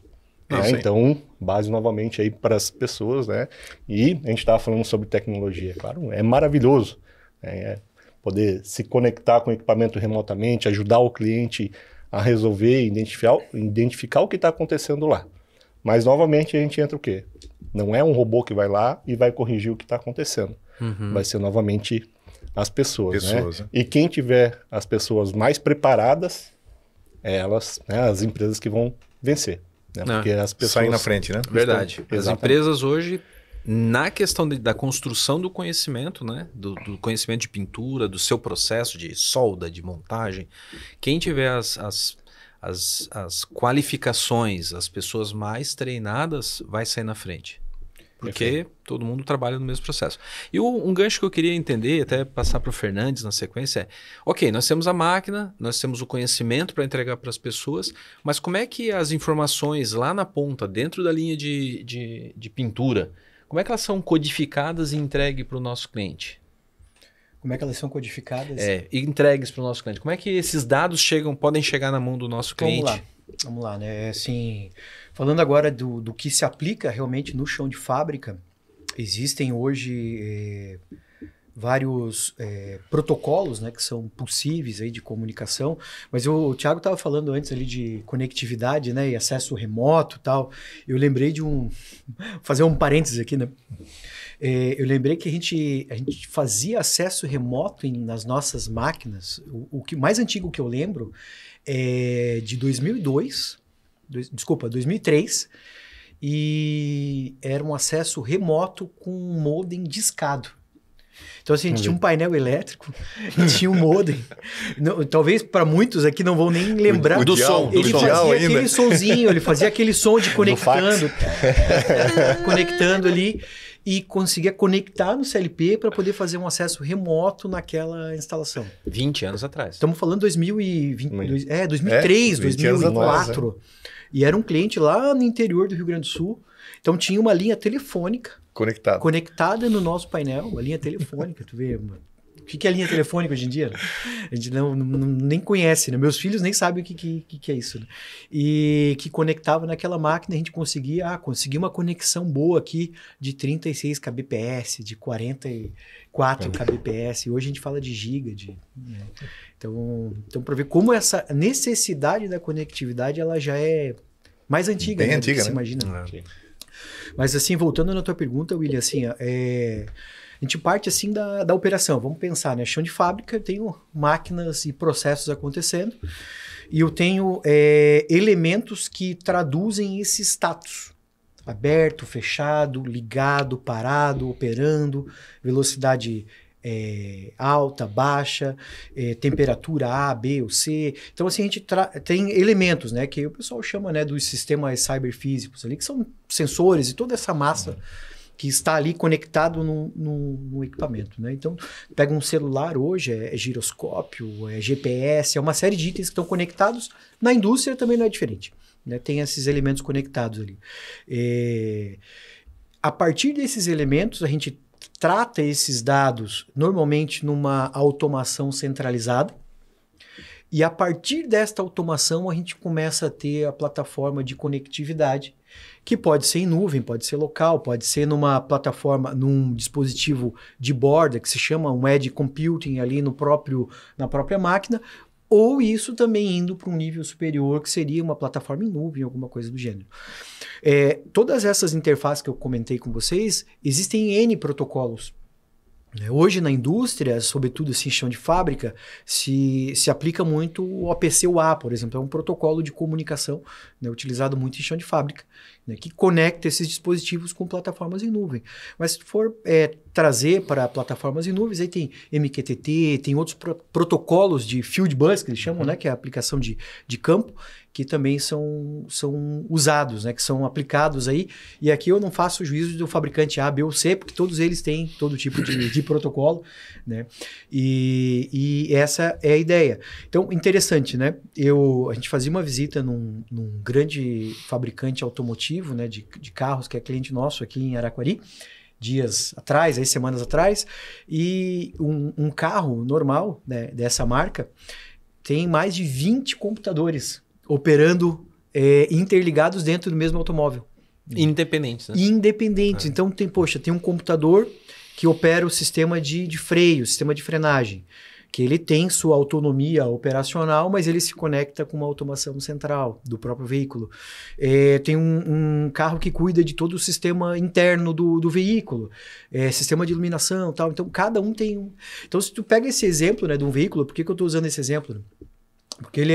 Speaker 1: Né? Então, base novamente aí para as pessoas, né? E a gente estava falando sobre tecnologia, claro, é maravilhoso, né? Poder se conectar com o equipamento remotamente, ajudar o cliente a resolver, identificar o que está acontecendo lá. Mas novamente a gente entra o quê? Não é um robô que vai lá e vai corrigir o que está acontecendo. Vai ser novamente as pessoas, né? E quem tiver as pessoas mais preparadas, elas, né, as empresas que vão vencer. Né? Porque as pessoas
Speaker 4: saem na frente, né?
Speaker 3: Verdade. As empresas hoje na questão da construção do conhecimento, né? Do conhecimento de pintura, do seu processo de solda, de montagem, quem tiver as qualificações, as pessoas mais treinadas, vai sair na frente. Porque todo mundo trabalha no mesmo processo. E um gancho que eu queria entender, até passar para o Fernandes na sequência, é: ok, nós temos a máquina, nós temos o conhecimento para entregar para as pessoas, mas como é que as informações lá na ponta, dentro da linha de pintura, como é que elas são codificadas e entregues para o nosso cliente?
Speaker 5: Como é que elas são codificadas?
Speaker 3: E entregues para o nosso cliente. Como é que esses dados podem chegar na mão do nosso cliente?
Speaker 5: Vamos lá, né? Assim, falando agora do que se aplica realmente no chão de fábrica, existem hoje vários protocolos, né, que são possíveis aí de comunicação, mas o Thiago estava falando antes ali de conectividade, né, e acesso remoto e tal. Eu lembrei fazer um parênteses aqui, né? Eu lembrei que a gente fazia acesso remoto nas nossas máquinas. O que mais antigo que eu lembro é de 2003, e era um acesso remoto com um modem discado. Então, assim, a gente tinha um painel elétrico e tinha um modem. Talvez para muitos aqui não vão nem lembrar
Speaker 3: do som.
Speaker 5: Ele fazia aquele sonzinho, ele fazia aquele som de conectando. Conectando ali. E conseguia conectar no CLP para poder fazer um acesso remoto naquela instalação.
Speaker 3: 20 anos atrás.
Speaker 5: Estamos falando 2003, 2004. E era um cliente lá no interior do Rio Grande do Sul. Então tinha uma linha telefônica conectada no nosso painel, uma linha telefônica. Tu vê, mano. O que é linha telefônica hoje em dia? A gente nem conhece, né? Meus filhos nem sabem o que é isso. Né? E que conectava naquela máquina, a gente conseguia uma conexão boa aqui de 36 kbps, de 44 kbps. Hoje a gente fala de giga. Né? Então para ver como essa necessidade da conectividade ela já é mais antiga,
Speaker 4: bem
Speaker 5: né,
Speaker 4: antiga,
Speaker 5: do que se
Speaker 4: né?
Speaker 5: imagina. Mas assim, voltando na tua pergunta, William, assim, a gente parte assim da operação. Vamos pensar, né? Chão de fábrica, eu tenho máquinas e processos acontecendo e eu tenho elementos que traduzem esse status. Aberto, fechado, ligado, parado, operando, velocidade alta, baixa, temperatura A, B ou C. Então, assim, a gente tem elementos, né? Que o pessoal chama, né, dos sistemas cyberfísicos ali, que são sensores e toda essa massa que está ali conectado no equipamento, né? Então, pega um celular hoje, é giroscópio, é GPS, é uma série de itens que estão conectados. Na indústria também não é diferente, né? Tem esses elementos conectados ali. A partir desses elementos, a gente trata esses dados normalmente numa automação centralizada. E a partir desta automação, a gente começa a ter a plataforma de conectividade, que pode ser em nuvem, pode ser local, pode ser numa plataforma, num dispositivo de borda, que se chama um edge computing ali na própria máquina, ou isso também indo para um nível superior, que seria uma plataforma em nuvem, alguma coisa do gênero. Todas essas interfaces que eu comentei com vocês, existem N protocolos. Hoje na indústria, sobretudo assim, chão de fábrica, se aplica muito o OPC-UA, por exemplo, é um protocolo de comunicação, né, utilizado muito em chão de fábrica, né, que conecta esses dispositivos com plataformas em nuvem. Mas se for trazer para plataformas em nuvens, aí tem MQTT, tem outros protocolos de Field Bus, que eles chamam, né, que é a aplicação de campo, que também são usados, né, que são aplicados aí. E aqui eu não faço juízo do fabricante A, B ou C, porque todos eles têm todo tipo de protocolo, né? E essa é a ideia. Então, interessante, né? A gente fazia uma visita num grande fabricante automotivo, né, de carros, que é cliente nosso aqui em Araquari, semanas atrás, e um carro normal, né, dessa marca tem mais de 20 computadores operando interligados dentro do mesmo automóvel.
Speaker 3: Independentes, né?
Speaker 5: Independentes. Então, tem um computador que opera o sistema de freio, o sistema de frenagem, que ele tem sua autonomia operacional, mas ele se conecta com uma automação central do próprio veículo. Tem um carro que cuida de todo o sistema interno do veículo, sistema de iluminação e tal. Então, cada um tem um... Então, se tu pega esse exemplo, né, de um veículo, por que eu estou usando esse exemplo? Porque ele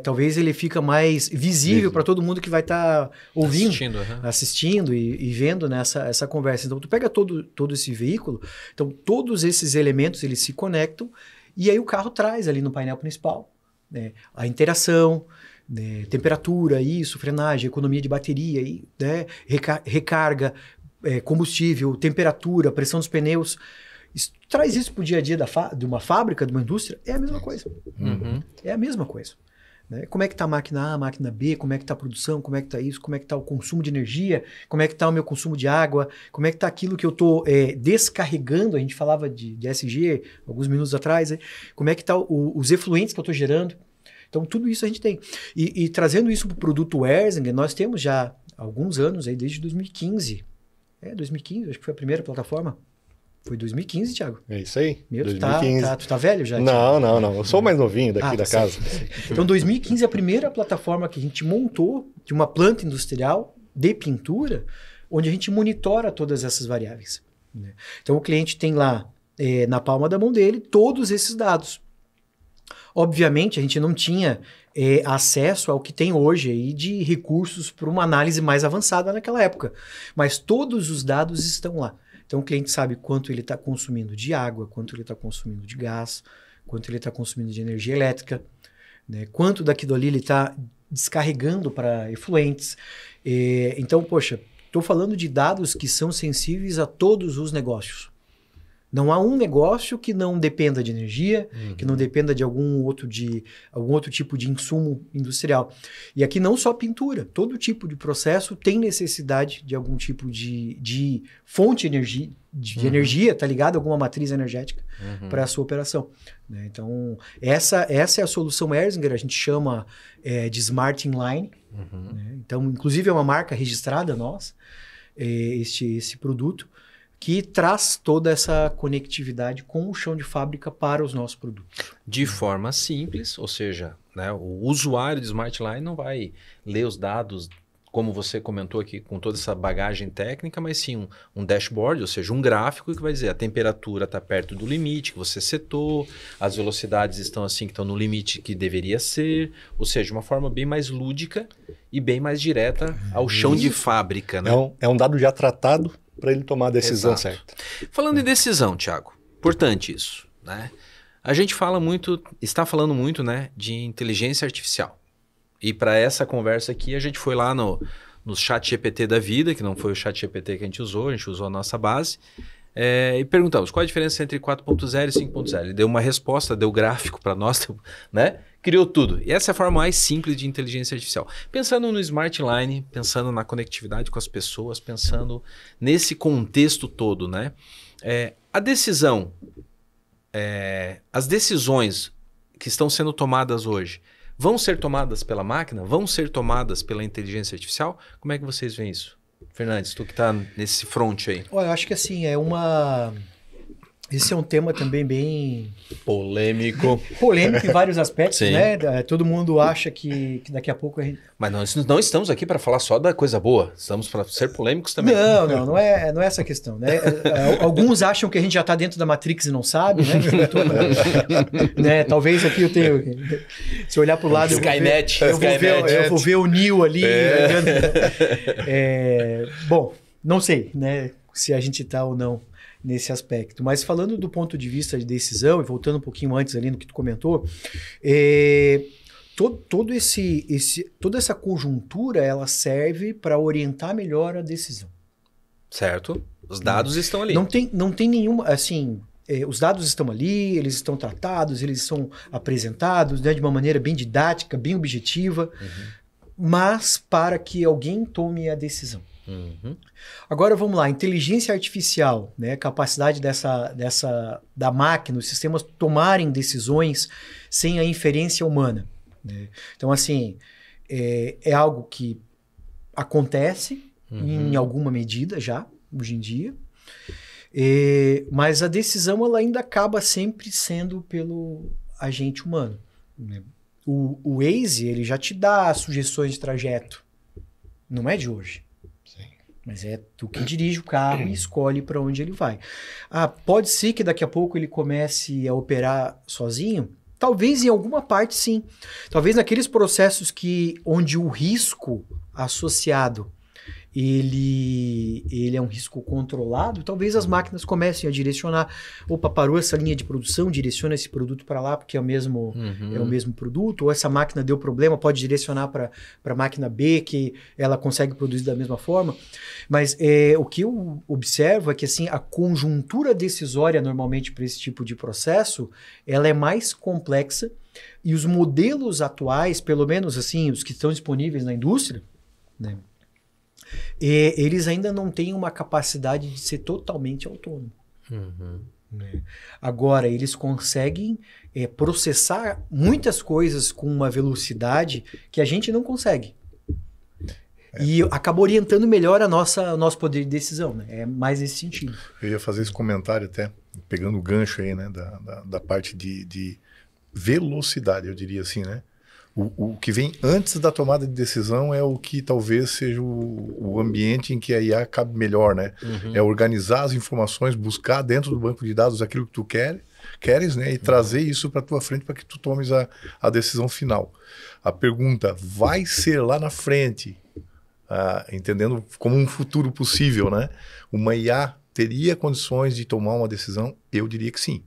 Speaker 5: talvez ele fica mais visível para todo mundo que vai estar ouvindo, assistindo e vendo essa conversa. Então, tu pega todo esse veículo, então todos esses elementos eles se conectam e aí o carro traz ali no painel principal, né, a interação, né, temperatura, isso, frenagem, economia de bateria, né, recarga, combustível, temperatura, pressão dos pneus. Traz isso para o dia a dia de uma fábrica, de uma indústria, é a mesma coisa. É a mesma coisa. Né? Como é que está a máquina A, a máquina B, como é que está a produção, como é que está isso, como é que está o consumo de energia, como é que está o meu consumo de água, como é que está aquilo que eu estou descarregando, a gente falava de SG alguns minutos atrás, como é que está os efluentes que eu estou gerando. Então, tudo isso a gente tem. E trazendo isso para o produto Erzinger, nós temos já alguns anos, aí, desde 2015. 2015, acho que foi a primeira plataforma. Foi 2015, Thiago.
Speaker 1: É isso aí.
Speaker 5: Meu,
Speaker 1: 2015.
Speaker 5: Tu tá velho já?
Speaker 1: Não. Eu sou o mais novinho daqui da casa.
Speaker 5: Então, 2015 é a primeira plataforma que a gente montou de uma planta industrial de pintura, onde a gente monitora todas essas variáveis. Né? Então, o cliente tem lá, na palma da mão dele, todos esses dados. Obviamente, a gente não tinha acesso ao que tem hoje aí de recursos para uma análise mais avançada naquela época. Mas todos os dados estão lá. Então, o cliente sabe quanto ele está consumindo de água, quanto ele está consumindo de gás, quanto ele está consumindo de energia elétrica, né? Quanto daquilo ali ele está descarregando para efluentes. Então, poxa, estou falando de dados que são sensíveis a todos os negócios. Não há um negócio que não dependa de energia, que não dependa de algum outro tipo de insumo industrial. E aqui não só pintura, todo tipo de processo tem necessidade de algum tipo de fonte de energia, tá ligado? Alguma matriz energética para a sua operação. Né? Então, essa é a solução Erzinger, a gente chama de Smart Inline. Né? Então, inclusive é uma marca registrada nossa, esse produto, que traz toda essa conectividade com o chão de fábrica para os nossos produtos.
Speaker 3: De forma simples, ou seja, né, o usuário de Smartline não vai ler os dados, como você comentou aqui, com toda essa bagagem técnica, mas sim um dashboard, ou seja, um gráfico que vai dizer a temperatura está perto do limite que você setou, as velocidades estão assim que estão no limite que deveria ser, ou seja, uma forma bem mais lúdica e bem mais direta ao chão de fábrica. Né?
Speaker 1: É um dado já tratado para ele tomar a decisão certa.
Speaker 3: Falando em decisão, Thiago, importante isso, né? A gente está falando muito, né, de inteligência artificial. E para essa conversa aqui, a gente foi lá no chat GPT da vida, que não foi o chat GPT que a gente usou a nossa base, e perguntamos qual a diferença entre 4.0 e 5.0. Ele deu uma resposta, deu gráfico para nós, né? Criou tudo. E essa é a forma mais simples de inteligência artificial. Pensando no Smart Line, pensando na conectividade com as pessoas, pensando nesse contexto todo, né? A decisão, as decisões que estão sendo tomadas hoje, vão ser tomadas pela máquina? Vão ser tomadas pela inteligência artificial? Como é que vocês veem isso? Fernandes, tu que está nesse front aí.
Speaker 5: Olha, eu acho que assim, esse é um tema também bem...
Speaker 3: Polêmico
Speaker 5: em vários aspectos, né? Todo mundo acha que daqui a pouco a gente...
Speaker 3: Mas nós não estamos aqui para falar só da coisa boa. Estamos para ser polêmicos também.
Speaker 5: Não é essa a questão, né? Alguns acham que a gente já está dentro da Matrix e não sabe, né? Né? Talvez aqui eu tenho... Se eu olhar para o lado...
Speaker 3: Skynet.
Speaker 5: Eu vou ver o Neo ali. Bom, não sei, né? Se a gente está ou não nesse aspecto. Mas falando do ponto de vista de decisão, e voltando um pouquinho antes ali no que tu comentou, toda essa conjuntura, ela serve para orientar melhor a decisão.
Speaker 3: Certo. Os dados estão ali.
Speaker 5: Não tem nenhuma, assim... os dados estão ali, eles estão tratados, eles são apresentados, né, de uma maneira bem didática, bem objetiva, mas para que alguém tome a decisão. Agora vamos lá, inteligência artificial, né, capacidade da máquina, os sistemas tomarem decisões sem a inferência humana. Né? Então, assim, é algo que acontece em alguma medida já, hoje em dia, mas a decisão ela ainda acaba sempre sendo pelo agente humano. Né? O Waze, ele já te dá sugestões de trajeto, não é de hoje. Mas é tu que dirige o carro e escolhe para onde ele vai. Pode ser que daqui a pouco ele comece a operar sozinho? Talvez em alguma parte sim. Talvez naqueles processos onde o risco associado ele é um risco controlado, talvez as máquinas comecem a direcionar, opa, parou essa linha de produção, direciona esse produto para lá porque é o mesmo produto, ou essa máquina deu problema, pode direcionar para a máquina B que ela consegue produzir da mesma forma. Mas o que eu observo é que assim, a conjuntura decisória normalmente para esse tipo de processo, ela é mais complexa e os modelos atuais, pelo menos assim, os que estão disponíveis na indústria, né, eles ainda não têm uma capacidade de ser totalmente autônomo. Né? Agora, eles conseguem processar muitas coisas com uma velocidade que a gente não consegue. E acaba orientando melhor o nosso poder de decisão. Né? É mais nesse sentido.
Speaker 4: Eu ia fazer esse comentário até, pegando o gancho aí, né, da parte de velocidade, eu diria assim, né? O que vem antes da tomada de decisão é o que talvez seja o ambiente em que a IA cabe melhor, né? É organizar as informações, buscar dentro do banco de dados aquilo que tu queres, né? E trazer isso para tua frente para que tu tomes a decisão final. A pergunta, vai ser lá na frente, entendendo como um futuro possível, né? Uma IA teria condições de tomar uma decisão? Eu diria que sim.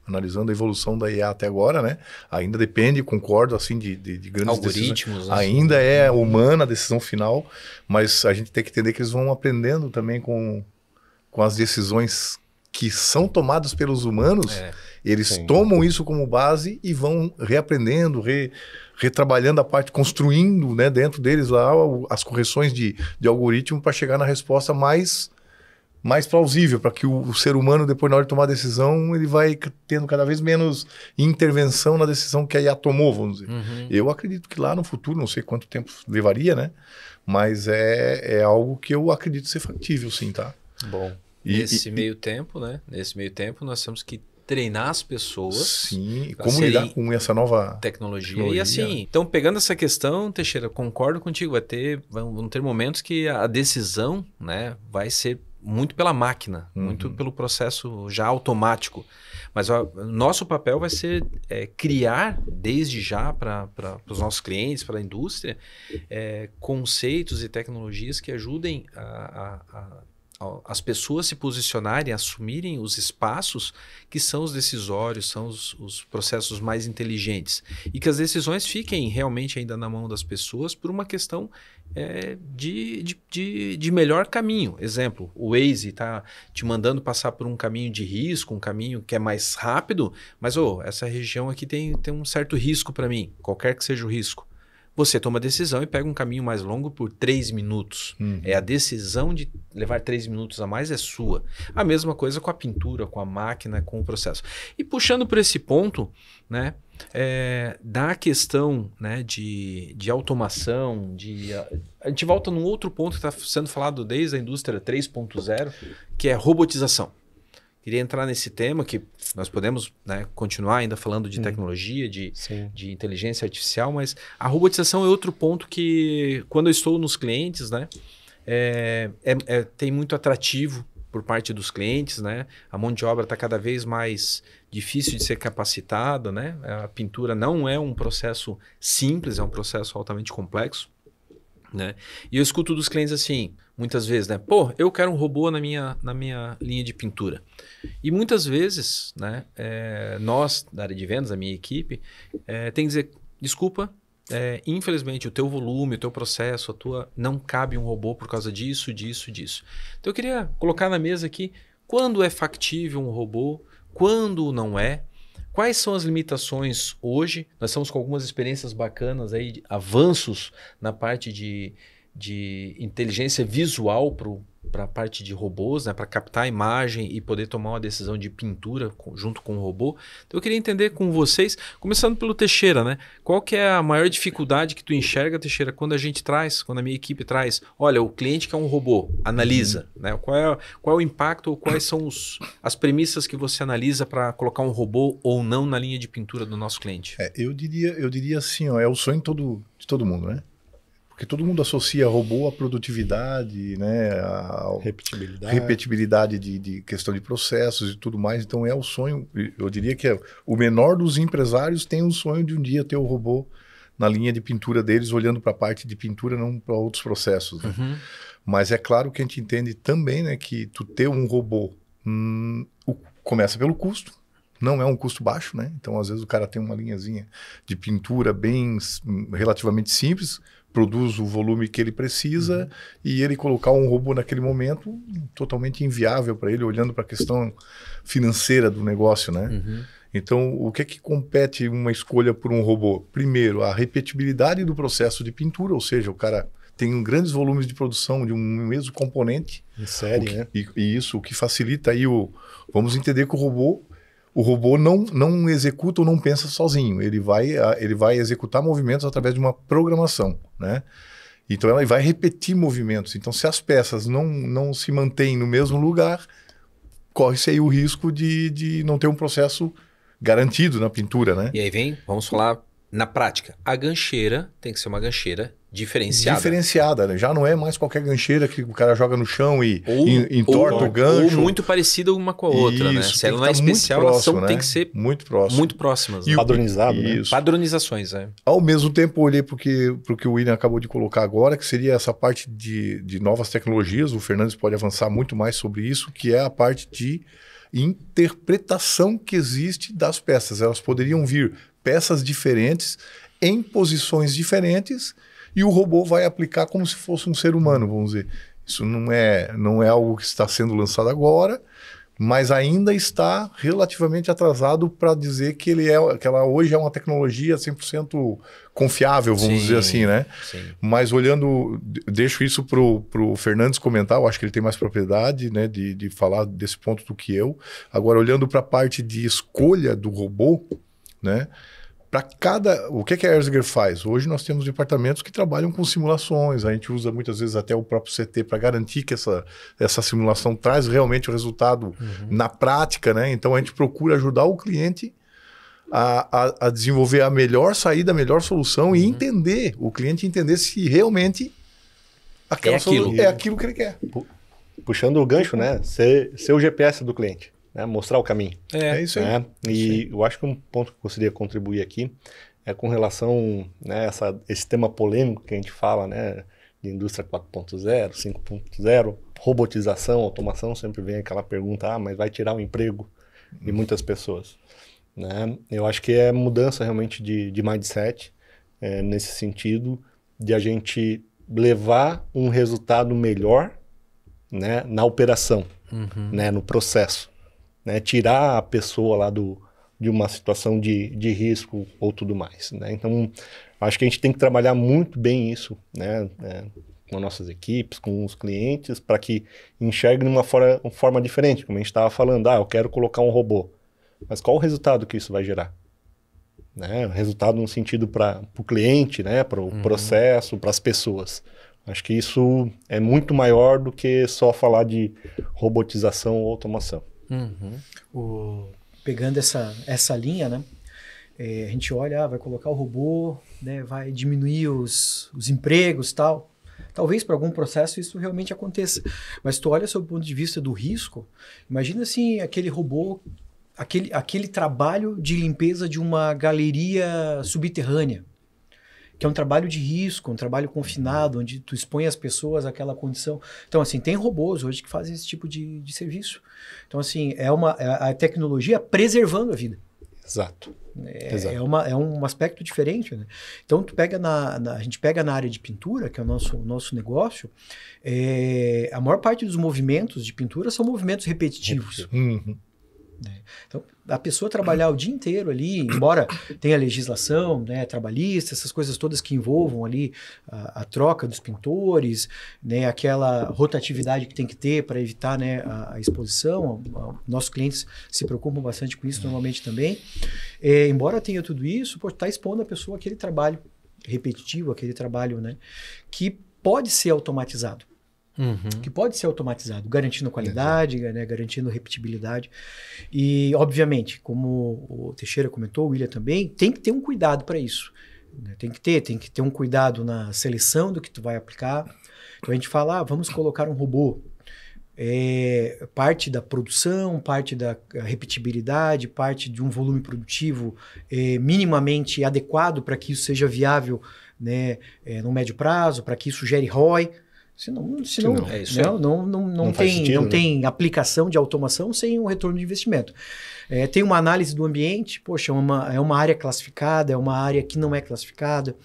Speaker 4: Analisando a evolução da IA até agora, né? Ainda depende, concordo, assim, de grandes
Speaker 3: algoritmos.
Speaker 4: Ainda é humana a decisão final, mas a gente tem que entender que eles vão aprendendo também com as decisões que são tomadas pelos humanos. Eles tomam isso como base e vão reaprendendo, retrabalhando a parte, construindo, né, dentro deles lá as correções de algoritmo para chegar na resposta mais plausível, para que o ser humano, depois, na hora de tomar a decisão, ele vai tendo cada vez menos intervenção na decisão que a IA tomou, vamos dizer. Eu acredito que lá no futuro, não sei quanto tempo levaria, né? Mas é algo que eu acredito ser factível, sim, tá?
Speaker 3: Bom, nesse meio tempo, né? Nesse meio tempo, nós temos que treinar as pessoas.
Speaker 4: Sim, como lidar com essa nova
Speaker 3: tecnologia. E assim, então pegando essa questão, Teixeira, concordo contigo, vão ter momentos que a decisão, né, vai ser muito pela máquina, muito pelo processo já automático. Mas o nosso papel vai ser criar, desde já, para os nossos clientes, para a indústria, conceitos e tecnologias que ajudem as pessoas se posicionarem, assumirem os espaços que são os decisórios, são os processos mais inteligentes. E que as decisões fiquem realmente ainda na mão das pessoas por uma questão de melhor caminho. Exemplo, o Waze está te mandando passar por um caminho de risco, um caminho que é mais rápido, mas essa região aqui tem um certo risco para mim, qualquer que seja o risco. Você toma a decisão e pega um caminho mais longo por 3 minutos. A decisão de levar 3 minutos a mais é sua. A mesma coisa com a pintura, com a máquina, com o processo. E puxando por esse ponto, né, da questão, né, de automação, a gente volta num outro ponto que está sendo falado desde a indústria 3.0, que é robotização. Queria entrar nesse tema que nós podemos, né, continuar ainda falando de tecnologia, de inteligência artificial, mas a robotização é outro ponto que, quando eu estou nos clientes, né, tem muito atrativo por parte dos clientes, né? A mão de obra está cada vez mais difícil de ser capacitada, né? A pintura não é um processo simples, é um processo altamente complexo, né? E eu escuto dos clientes assim, muitas vezes, né? Pô, eu quero um robô na minha linha de pintura. E muitas vezes, né, nós, da área de vendas, a minha equipe, tem que dizer, desculpa, infelizmente o teu volume, o teu processo, não cabe um robô por causa disso. Então eu queria colocar na mesa aqui, quando é factível um robô, quando não é, quais são as limitações hoje. Nós estamos com algumas experiências bacanas aí, avanços na parte de inteligência visual para a parte de robôs, né, para captar a imagem e poder tomar uma decisão de pintura junto com o robô. Então eu queria entender com vocês, começando pelo Teixeira, né? Qual que é a maior dificuldade que tu enxerga, Teixeira, quando a minha equipe traz, olha, o cliente quer um robô, analisa, né? Qual é o impacto ou quais são as premissas que você analisa para colocar um robô ou não na linha de pintura do nosso cliente?
Speaker 4: Eu diria assim, é o sonho de todo mundo, né? Porque todo mundo associa robô à produtividade, né? A repetibilidade de questão de processos e tudo mais. Então é o sonho, eu diria que o menor dos empresários tem o sonho de um dia ter o robô na linha de pintura deles, olhando para a parte de pintura, não para outros processos. Né?
Speaker 3: Uhum.
Speaker 4: Mas é claro que a gente entende também, né, que tu ter um robô começa pelo custo. Não é um custo baixo, né? Então, às vezes, o cara tem uma linhazinha de pintura relativamente simples, produz o volume que ele precisa, e ele colocar um robô naquele momento totalmente inviável para ele, olhando para a questão financeira do negócio, né?
Speaker 3: Uhum.
Speaker 4: Então, o que é que compete uma escolha por um robô? Primeiro, a repetibilidade do processo de pintura, ou seja, o cara tem grandes volumes de produção de um mesmo componente.
Speaker 1: Em série, né?
Speaker 4: E isso, o que facilita aí Vamos entender que o robô não executa ou não pensa sozinho. Ele vai executar movimentos através de uma programação, né? Então, ela vai repetir movimentos. Então, se as peças não se mantêm no mesmo lugar, corre-se aí o risco de não ter um processo garantido na pintura, né?
Speaker 3: E aí vamos falar na prática. A gancheira tem que ser uma gancheira diferenciada.
Speaker 4: Diferenciada, né? Já não é mais qualquer gancheira que o cara joga no chão e entorta o gancho.
Speaker 3: Ou muito parecida uma com a outra, né? Se ela não é especial,
Speaker 4: próximo,
Speaker 3: elas
Speaker 4: né?
Speaker 3: tem que ser
Speaker 4: muito próximo.
Speaker 3: Muito próximas. Né?
Speaker 1: Padronizado, né?
Speaker 4: Isso.
Speaker 3: Padronizações, é.
Speaker 4: Ao mesmo tempo, eu olhei para o que o William acabou de colocar agora, que seria essa parte de novas tecnologias. O Fernandes pode avançar muito mais sobre isso, que é a parte de interpretação que existe das peças. Elas poderiam vir peças diferentes, em posições diferentes, e o robô vai aplicar como se fosse um ser humano, vamos dizer. Isso não é algo que está sendo lançado agora, mas ainda está relativamente atrasado para dizer que ela hoje é uma tecnologia 100% confiável, vamos dizer assim, né?
Speaker 3: Sim.
Speaker 4: Mas olhando, deixo isso para o Fernandes comentar, eu acho que ele tem mais propriedade, né, de falar desse ponto do que eu. Agora, olhando para a parte de escolha do robô, né? O que a Erzinger faz? Hoje nós temos departamentos que trabalham com simulações, a gente usa muitas vezes até o próprio CT para garantir que essa simulação traz realmente o resultado na prática, né? Então a gente procura ajudar o cliente a desenvolver a melhor saída, a melhor solução e o cliente entender se realmente é aquilo que ele quer.
Speaker 1: Puxando o gancho, né? Ser o GPS do cliente. Né, mostrar o caminho.
Speaker 4: É isso aí.
Speaker 1: Né? E eu acho que um ponto que eu gostaria de contribuir aqui é com relação, né, esse tema polêmico que a gente fala, né, de indústria 4.0, 5.0, robotização, automação, sempre vem aquela pergunta, mas vai tirar o emprego de muitas pessoas. Né? Eu acho que é mudança realmente de mindset, nesse sentido, de a gente levar um resultado melhor, né, na operação, né, no processo. Né, tirar a pessoa lá de uma situação de risco ou tudo mais. Né? Então, acho que a gente tem que trabalhar muito bem isso, né, com as nossas equipes, com os clientes, para que enxerguem de uma forma diferente, como a gente estava falando. Eu quero colocar um robô, mas qual o resultado que isso vai gerar? Né? Resultado no sentido para o cliente, né, para o processo, para as pessoas. Acho que isso é muito maior do que só falar de robotização ou automação.
Speaker 5: Pegando essa linha, né? A gente olha, vai colocar o robô, né? Vai diminuir os empregos e tal. Talvez para algum processo isso realmente aconteça. Mas tu olha sob o ponto de vista do risco, imagina assim, aquele robô, aquele trabalho de limpeza de uma galeria subterrânea, que é um trabalho de risco, um trabalho confinado, onde tu expõe as pessoas àquela condição. Então, assim, tem robôs hoje que fazem esse tipo de serviço. Então, assim, é a tecnologia preservando a vida.
Speaker 1: Exato.
Speaker 5: É um aspecto diferente, né? Então, tu pega a gente pega na área de pintura, que é o nosso negócio, a maior parte dos movimentos de pintura são movimentos repetitivos. Então, a pessoa trabalhar o dia inteiro ali, embora tenha legislação, né, trabalhista, essas coisas todas que envolvam ali a troca dos pintores, né, aquela rotatividade que tem que ter para evitar, né, a exposição. Nossos clientes se preocupam bastante com isso normalmente também. Embora tenha tudo isso, está expondo a pessoa àquele trabalho repetitivo, aquele trabalho, né, que pode ser automatizado. Garantindo qualidade, né, garantindo repetibilidade. E, obviamente, como o Teixeira comentou, o William também, tem que ter um cuidado para isso. né? Tem que ter um cuidado na seleção do que tu vai aplicar. Então a gente fala, vamos colocar um robô. Parte da produção, parte da repetibilidade, parte de um volume produtivo minimamente adequado para que isso seja viável, né, no médio prazo, para que isso gere ROI. Senão não
Speaker 1: faz sentido,
Speaker 5: não tem aplicação de automação sem um retorno de investimento. Tem uma análise do ambiente, poxa, é uma área classificada, é uma área que não é classificada.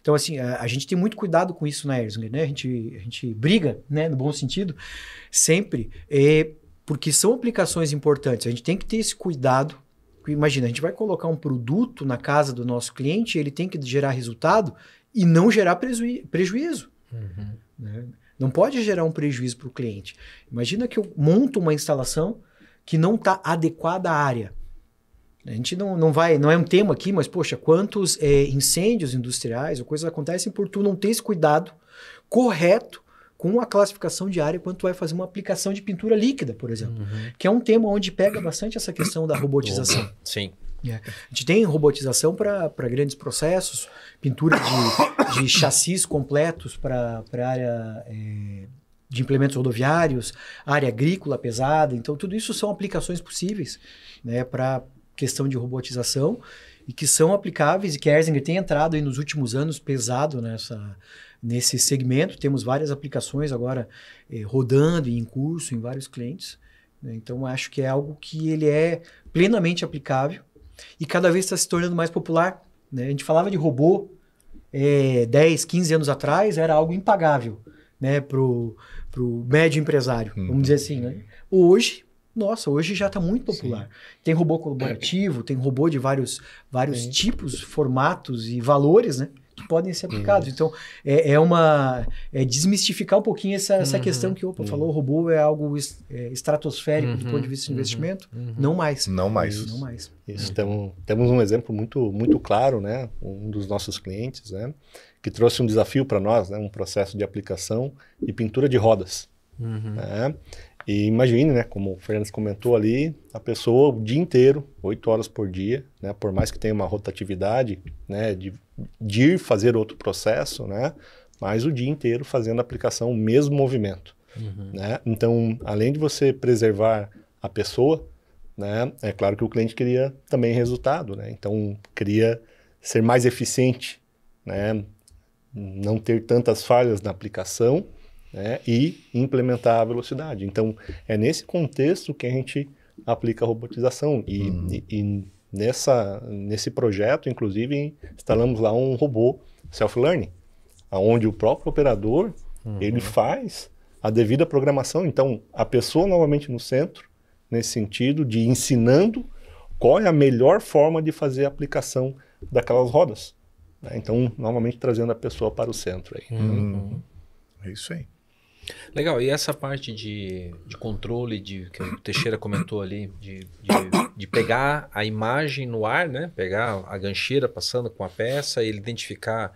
Speaker 5: Então, assim, a gente tem muito cuidado com isso na Erzinger, né? A gente briga, né, no bom sentido, sempre, porque são aplicações importantes. A gente tem que ter esse cuidado. Imagina, a gente vai colocar um produto na casa do nosso cliente, ele tem que gerar resultado e não gerar prejuízo. Né? Não pode gerar um prejuízo para o cliente. Imagina que eu monto uma instalação que não está adequada à área. A gente não é um tema aqui, mas, poxa, quantos incêndios industriais ou coisas acontecem por tu não ter esse cuidado correto com a classificação de área quando tu vai fazer uma aplicação de pintura líquida, por exemplo, que é um tema onde pega bastante essa questão da robotização.
Speaker 3: Sim.
Speaker 5: A gente tem robotização para grandes processos, pintura de chassis completos para área de implementos rodoviários, área agrícola pesada. Então, tudo isso são aplicações possíveis, né, para questão de robotização e que são aplicáveis e que a Erzinger tem entrado aí nos últimos anos pesado nesse segmento. Temos várias aplicações agora rodando e em curso em vários clientes, né? Então, acho que é algo que ele é plenamente aplicável e cada vez está se tornando mais popular, né? A gente falava de robô 10, 15 anos atrás, era algo impagável, né, pro médio empresário, vamos dizer assim, né? Hoje já está muito popular. Sim. Tem robô colaborativo, tem robô de vários tipos, formatos e valores, né, que podem ser aplicados. Então, desmistificar um pouquinho essa questão que o falou, o robô é algo estratosférico do ponto de vista de investimento. Não mais.
Speaker 4: Não mais.
Speaker 1: Isso, temos um exemplo muito, muito claro, né, um dos nossos clientes, né, que trouxe um desafio para nós, né, um processo de aplicação de pintura de rodas. Né? E imagine, né, como o Fernandes comentou ali, a pessoa o dia inteiro, 8 horas por dia, né, por mais que tenha uma rotatividade, né, de ir fazer outro processo, né, mas o dia inteiro fazendo a aplicação, o mesmo movimento. Né? Então, além de você preservar a pessoa, né, é claro que o cliente queria também resultado, né? Então queria ser mais eficiente, né, não ter tantas falhas na aplicação, né, e implementar a velocidade. Então, é nesse contexto que a gente aplica a robotização. E nesse projeto, inclusive, instalamos lá um robô self-learning, onde o próprio operador ele faz a devida programação. Então, a pessoa novamente no centro, nesse sentido de ensinando qual é a melhor forma de fazer a aplicação daquelas rodas. Né? Então, novamente trazendo a pessoa para o centro. Aí.
Speaker 4: É isso aí.
Speaker 3: Legal, e essa parte de controle que o Teixeira comentou ali, de pegar a imagem no ar, né? Pegar a gancheira passando com a peça e ele identificar,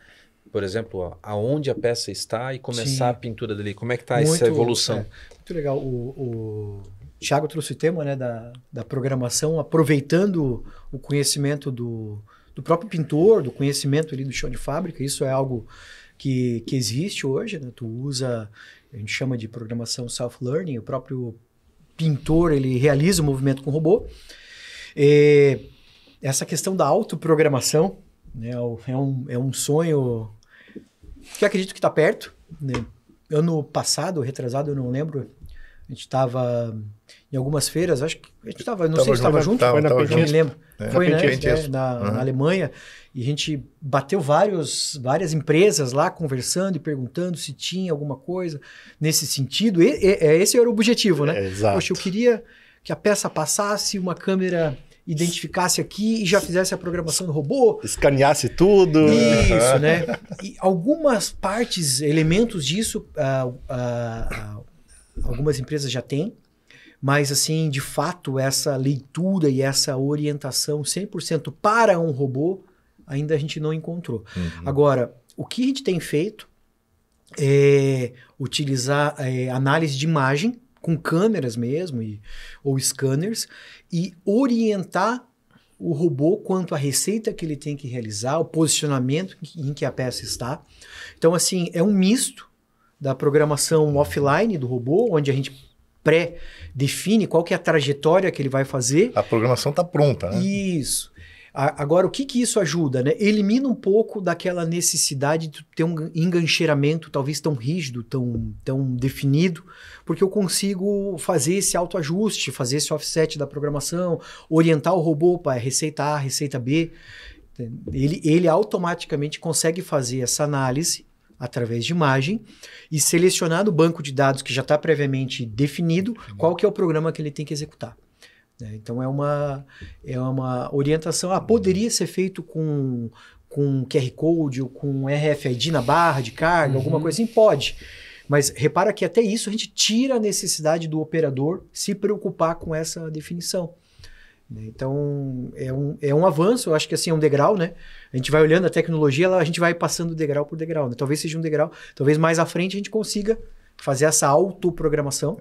Speaker 3: por exemplo, aonde a peça está e começar a pintura dali. Como é que está essa evolução?
Speaker 5: Muito legal. O Thiago trouxe o tema, né, da programação, aproveitando o conhecimento do próprio pintor, do conhecimento ali do chão de fábrica. Isso é algo que existe hoje, né? Tu usa, a gente chama de programação self-learning, o próprio pintor ele realiza o movimento com o robô. Essa questão da autoprogramação, né, é um sonho que eu acredito que está perto. Né? Ano passado, retrasado, eu não lembro, a gente estava em algumas feiras, acho que a gente estava, não sei se estava junto, foi na não me lembro. Foi, né? Na Alemanha. E a gente bateu várias empresas lá conversando e perguntando se tinha alguma coisa nesse sentido. Esse era o objetivo, né?
Speaker 1: Exato.
Speaker 5: Poxa, eu queria que a peça passasse, uma câmera identificasse aqui e já fizesse a programação do robô.
Speaker 1: Escaneasse tudo.
Speaker 5: Isso, né? E algumas partes, elementos disso, algumas empresas já têm. Mas, assim, de fato, essa leitura e essa orientação 100% para um robô, ainda a gente não encontrou. Agora, o que a gente tem feito é utilizar análise de imagem com câmeras mesmo, ou scanners, e orientar o robô quanto à receita que ele tem que realizar, o posicionamento em que a peça está. Então, assim, é um misto da programação offline do robô, onde a gente pré-define qual que é a trajetória que ele vai fazer.
Speaker 4: A programação está pronta, né?
Speaker 5: Isso. Agora, o que isso ajuda, né? Elimina um pouco daquela necessidade de ter um engancheiramento talvez tão rígido, tão definido, porque eu consigo fazer esse autoajuste, fazer esse offset da programação, orientar o robô para receita A, receita B. Ele automaticamente consegue fazer essa análise através de imagem e selecionar do banco de dados que já está previamente definido qual que é o programa que ele tem que executar. Então é uma orientação. Poderia ser feito com QR Code ou com RFID na barra de carga, alguma coisa assim? Pode. Mas repara que até isso a gente tira a necessidade do operador se preocupar com essa definição. Então é um avanço, eu acho que assim é um degrau, né? A gente vai olhando a tecnologia, a gente vai passando degrau por degrau, né? Talvez seja um degrau, talvez mais à frente a gente consiga fazer essa autoprogramação.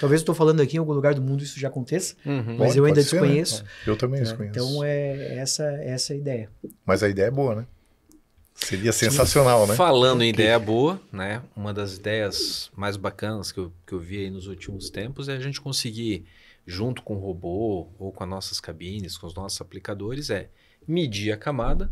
Speaker 5: Talvez eu estou falando aqui em algum lugar do mundo isso já aconteça, mas eu ainda desconheço.
Speaker 4: Né? Eu também desconheço.
Speaker 5: Então é essa a ideia.
Speaker 4: Mas a ideia é boa, né? Seria sensacional, né?
Speaker 3: Falando em ideia boa, né? Uma das ideias mais bacanas que eu vi aí nos últimos tempos é a gente conseguir, junto com o robô ou com as nossas cabines, com os nossos aplicadores, medir a camada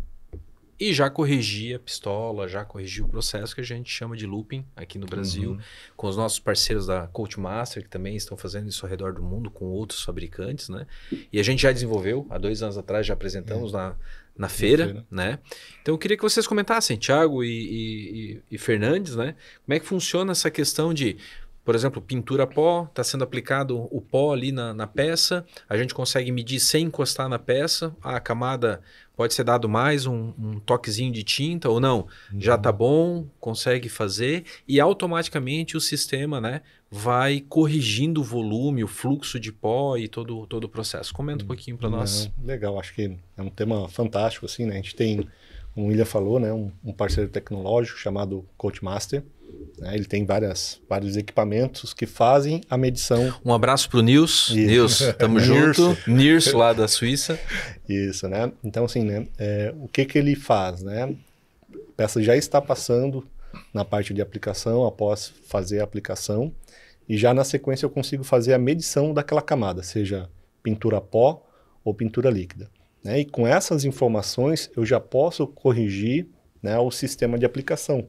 Speaker 3: e já corrigir a pistola, já corrigir o processo que a gente chama de looping aqui no Brasil, com os nossos parceiros da Coachmaster, que também estão fazendo isso ao redor do mundo, com outros fabricantes, né? E a gente já desenvolveu, há 2 anos atrás já apresentamos na feira, né? Então eu queria que vocês comentassem, Thiago e Fernandes, né? Como é que funciona essa questão de, por exemplo, pintura pó, está sendo aplicado o pó ali na peça, a gente consegue medir sem encostar na peça, a camada pode ser dado mais um toquezinho de tinta ou não, já está bom, consegue fazer e automaticamente o sistema, né, vai corrigindo o volume, o fluxo de pó e todo o processo. Comenta um pouquinho para nós.
Speaker 1: Legal, acho que é um tema fantástico, assim, né? A gente tem, como o William falou, né, um parceiro tecnológico chamado Coachmaster. Ele tem vários equipamentos que fazem a medição.
Speaker 3: Um abraço para o Nils. Nils, tamo junto. Nils, lá da Suíça.
Speaker 1: Isso, né? Então, assim, né? O que ele faz, né? A peça já está passando na parte de aplicação, após fazer a aplicação, e já na sequência eu consigo fazer a medição daquela camada, seja pintura pó ou pintura líquida. Né? E com essas informações eu já posso corrigir, né, o sistema de aplicação,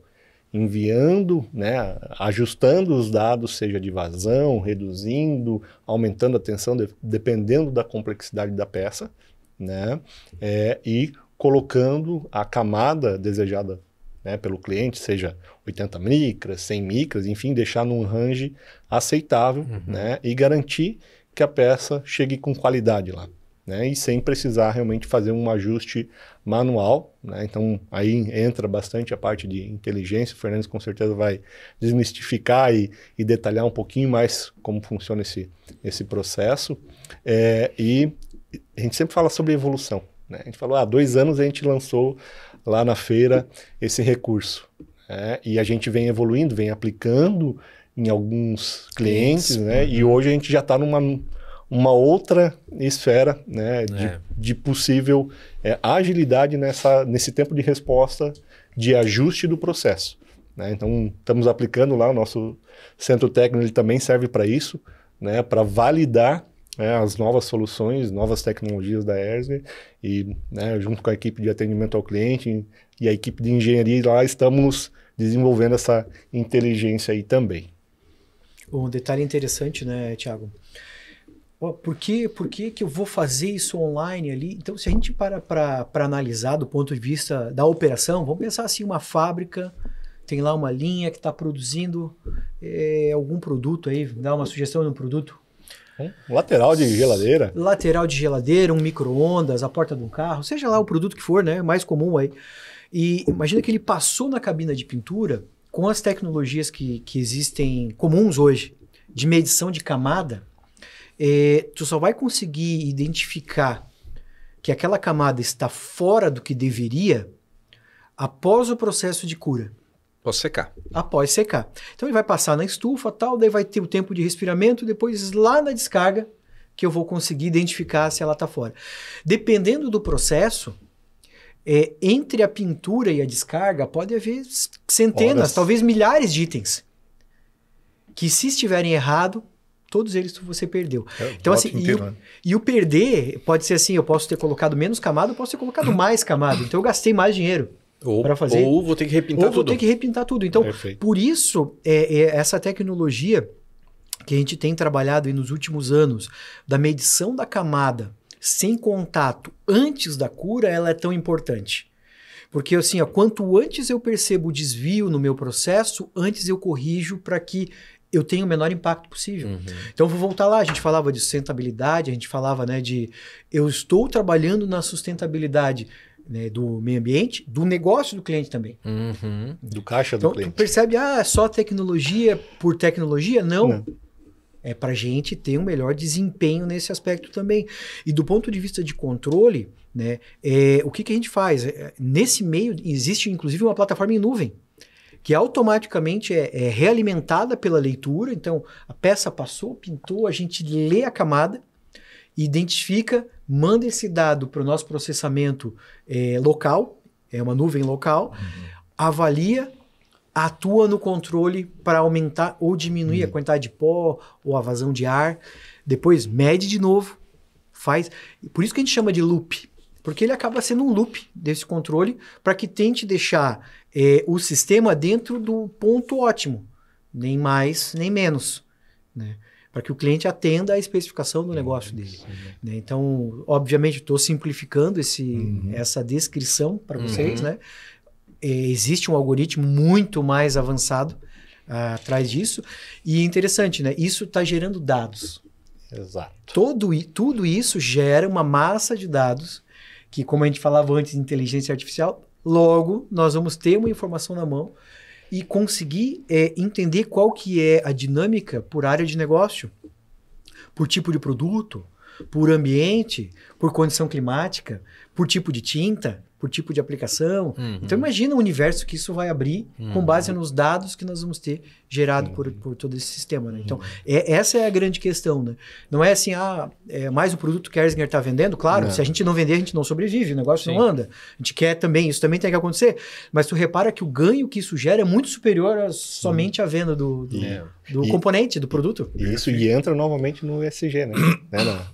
Speaker 1: enviando, né, ajustando os dados, seja de vazão, reduzindo, aumentando a tensão, dependendo da complexidade da peça, né, e colocando a camada desejada, né, pelo cliente, seja 80 micras, 100 micras, enfim, deixar num range aceitável, né, e garantir que a peça chegue com qualidade lá. Né, e sem precisar realmente fazer um ajuste manual, né? Então aí entra bastante a parte de inteligência. O Fernandes com certeza vai desmistificar e detalhar um pouquinho mais como funciona esse processo. E a gente sempre fala sobre evolução, né? A gente falou, há 2 anos a gente lançou lá na feira esse recurso, né? E a gente vem evoluindo, vem aplicando em alguns clientes, né? E hoje a gente já está numa outra esfera, né, de possível agilidade nesse tempo de resposta, de ajuste do processo. Né? Então, estamos aplicando lá, o nosso centro técnico ele também serve para isso, né, para validar, né, as novas soluções, novas tecnologias da Ersger, e, né, junto com a equipe de atendimento ao cliente e a equipe de engenharia lá, estamos desenvolvendo essa inteligência aí também.
Speaker 5: Um detalhe interessante, né, Thiago? Por que eu vou fazer isso online ali? Então, se a gente para analisar do ponto de vista da operação, vamos pensar assim, uma fábrica, tem lá uma linha que está produzindo algum produto aí, dá uma sugestão de um produto.
Speaker 1: Um lateral de geladeira.
Speaker 5: Lateral de geladeira, um micro-ondas, a porta de um carro, seja lá o produto que for, né, mais comum aí. E imagina que ele passou na cabina de pintura com as tecnologias que existem comuns hoje, de medição de camada. Tu só vai conseguir identificar que aquela camada está fora do que deveria após o processo de cura.
Speaker 3: Após secar.
Speaker 5: Após secar. Então ele vai passar na estufa, tal, daí vai ter o tempo de respiramento, depois lá na descarga que eu vou conseguir identificar se ela está fora. Dependendo do processo, entre a pintura e a descarga pode haver centenas, talvez milhares de itens. Que se estiverem errado, todos eles você perdeu. Então assim, e o perder pode ser assim, eu posso ter colocado menos camada, eu posso ter colocado mais camada. Então eu gastei mais dinheiro para fazer.
Speaker 3: Ou vou ter que repintar tudo.
Speaker 5: Vou ter que repintar tudo. Então, por isso, essa tecnologia que a gente tem trabalhado aí nos últimos anos, da medição da camada sem contato antes da cura, ela é tão importante. Porque assim, quanto antes eu percebo o desvio no meu processo, antes eu corrijo para que eu tenha o menor impacto possível. Então, vou voltar lá, a gente falava de sustentabilidade, a gente falava, né, de eu estou trabalhando na sustentabilidade, né, do meio ambiente, do negócio do cliente também.
Speaker 1: Do caixa do
Speaker 5: então,
Speaker 1: cliente.
Speaker 5: Tu percebe, só tecnologia por tecnologia? Não. É para a gente ter um melhor desempenho nesse aspecto também. E do ponto de vista de controle, né, o que a gente faz? Nesse meio, existe inclusive uma plataforma em nuvem, que automaticamente é realimentada pela leitura. Então, a peça passou, pintou, a gente lê a camada, identifica, manda esse dado para o nosso processamento local, é uma nuvem local, avalia, atua no controle para aumentar ou diminuir a quantidade de pó ou a vazão de ar, depois mede de novo, faz. Por isso que a gente chama de loop, porque ele acaba sendo um loop desse controle para que tente deixar o sistema dentro do ponto ótimo, nem mais nem menos, né? Para que o cliente atenda à especificação do negócio dele. Né? Então, obviamente, estou simplificando essa descrição para vocês, né? Existe um algoritmo muito mais avançado atrás disso. E é interessante, né? Isso está gerando dados.
Speaker 1: Exato.
Speaker 5: Tudo isso gera uma massa de dados que, como a gente falava antes de inteligência artificial, logo nós vamos ter uma informação na mão e conseguir entender qual que é a dinâmica por área de negócio, por tipo de produto, por ambiente, por condição climática, por tipo de tinta, por tipo de aplicação. Então imagina o universo que isso vai abrir com base nos dados que nós vamos ter gerado por todo esse sistema. Né? Então essa é a grande questão. Né? Não é assim, mais o produto que a Erzinger está vendendo. Claro, se a gente não vender, a gente não sobrevive, o negócio não anda. A gente quer também, isso também tem que acontecer. Mas tu repara que o ganho que isso gera é muito superior somente à venda do componente, do produto.
Speaker 1: E entra novamente no ESG, né?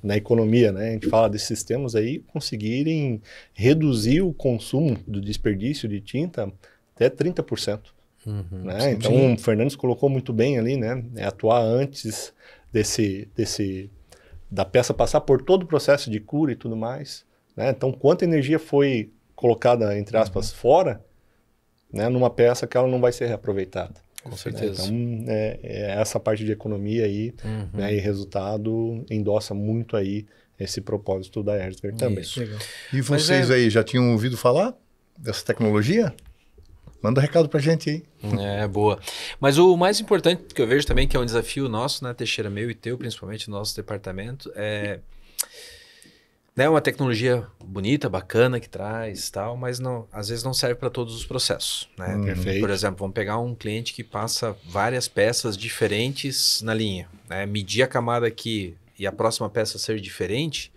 Speaker 1: na economia, né? A gente fala desses sistemas aí conseguirem reduzir o consumo do desperdício de tinta até 30%. Né? Então, o Fernandes colocou muito bem ali, né? Atuar antes da peça passar por todo o processo de cura e tudo mais. Né? Então, quanta energia foi colocada, entre aspas, fora, né? Numa peça que ela não vai ser reaproveitada.
Speaker 3: Com certeza.
Speaker 1: Então, essa parte de economia aí, né? E resultado endossa muito aí esse propósito da Erzinger também.
Speaker 5: Isso, legal.
Speaker 4: E vocês aí, já tinham ouvido falar dessa tecnologia? Manda um recado pra gente aí.
Speaker 3: Boa. Mas o mais importante que eu vejo também, que é um desafio nosso, né, Teixeira, meu e teu, principalmente no nosso departamento, né, uma tecnologia bonita, bacana que traz tal, mas às vezes não serve para todos os processos. Né?
Speaker 1: Perfeito.
Speaker 3: Por exemplo, vamos pegar um cliente que passa várias peças diferentes na linha, né? Medir a camada aqui e a próxima peça ser diferente,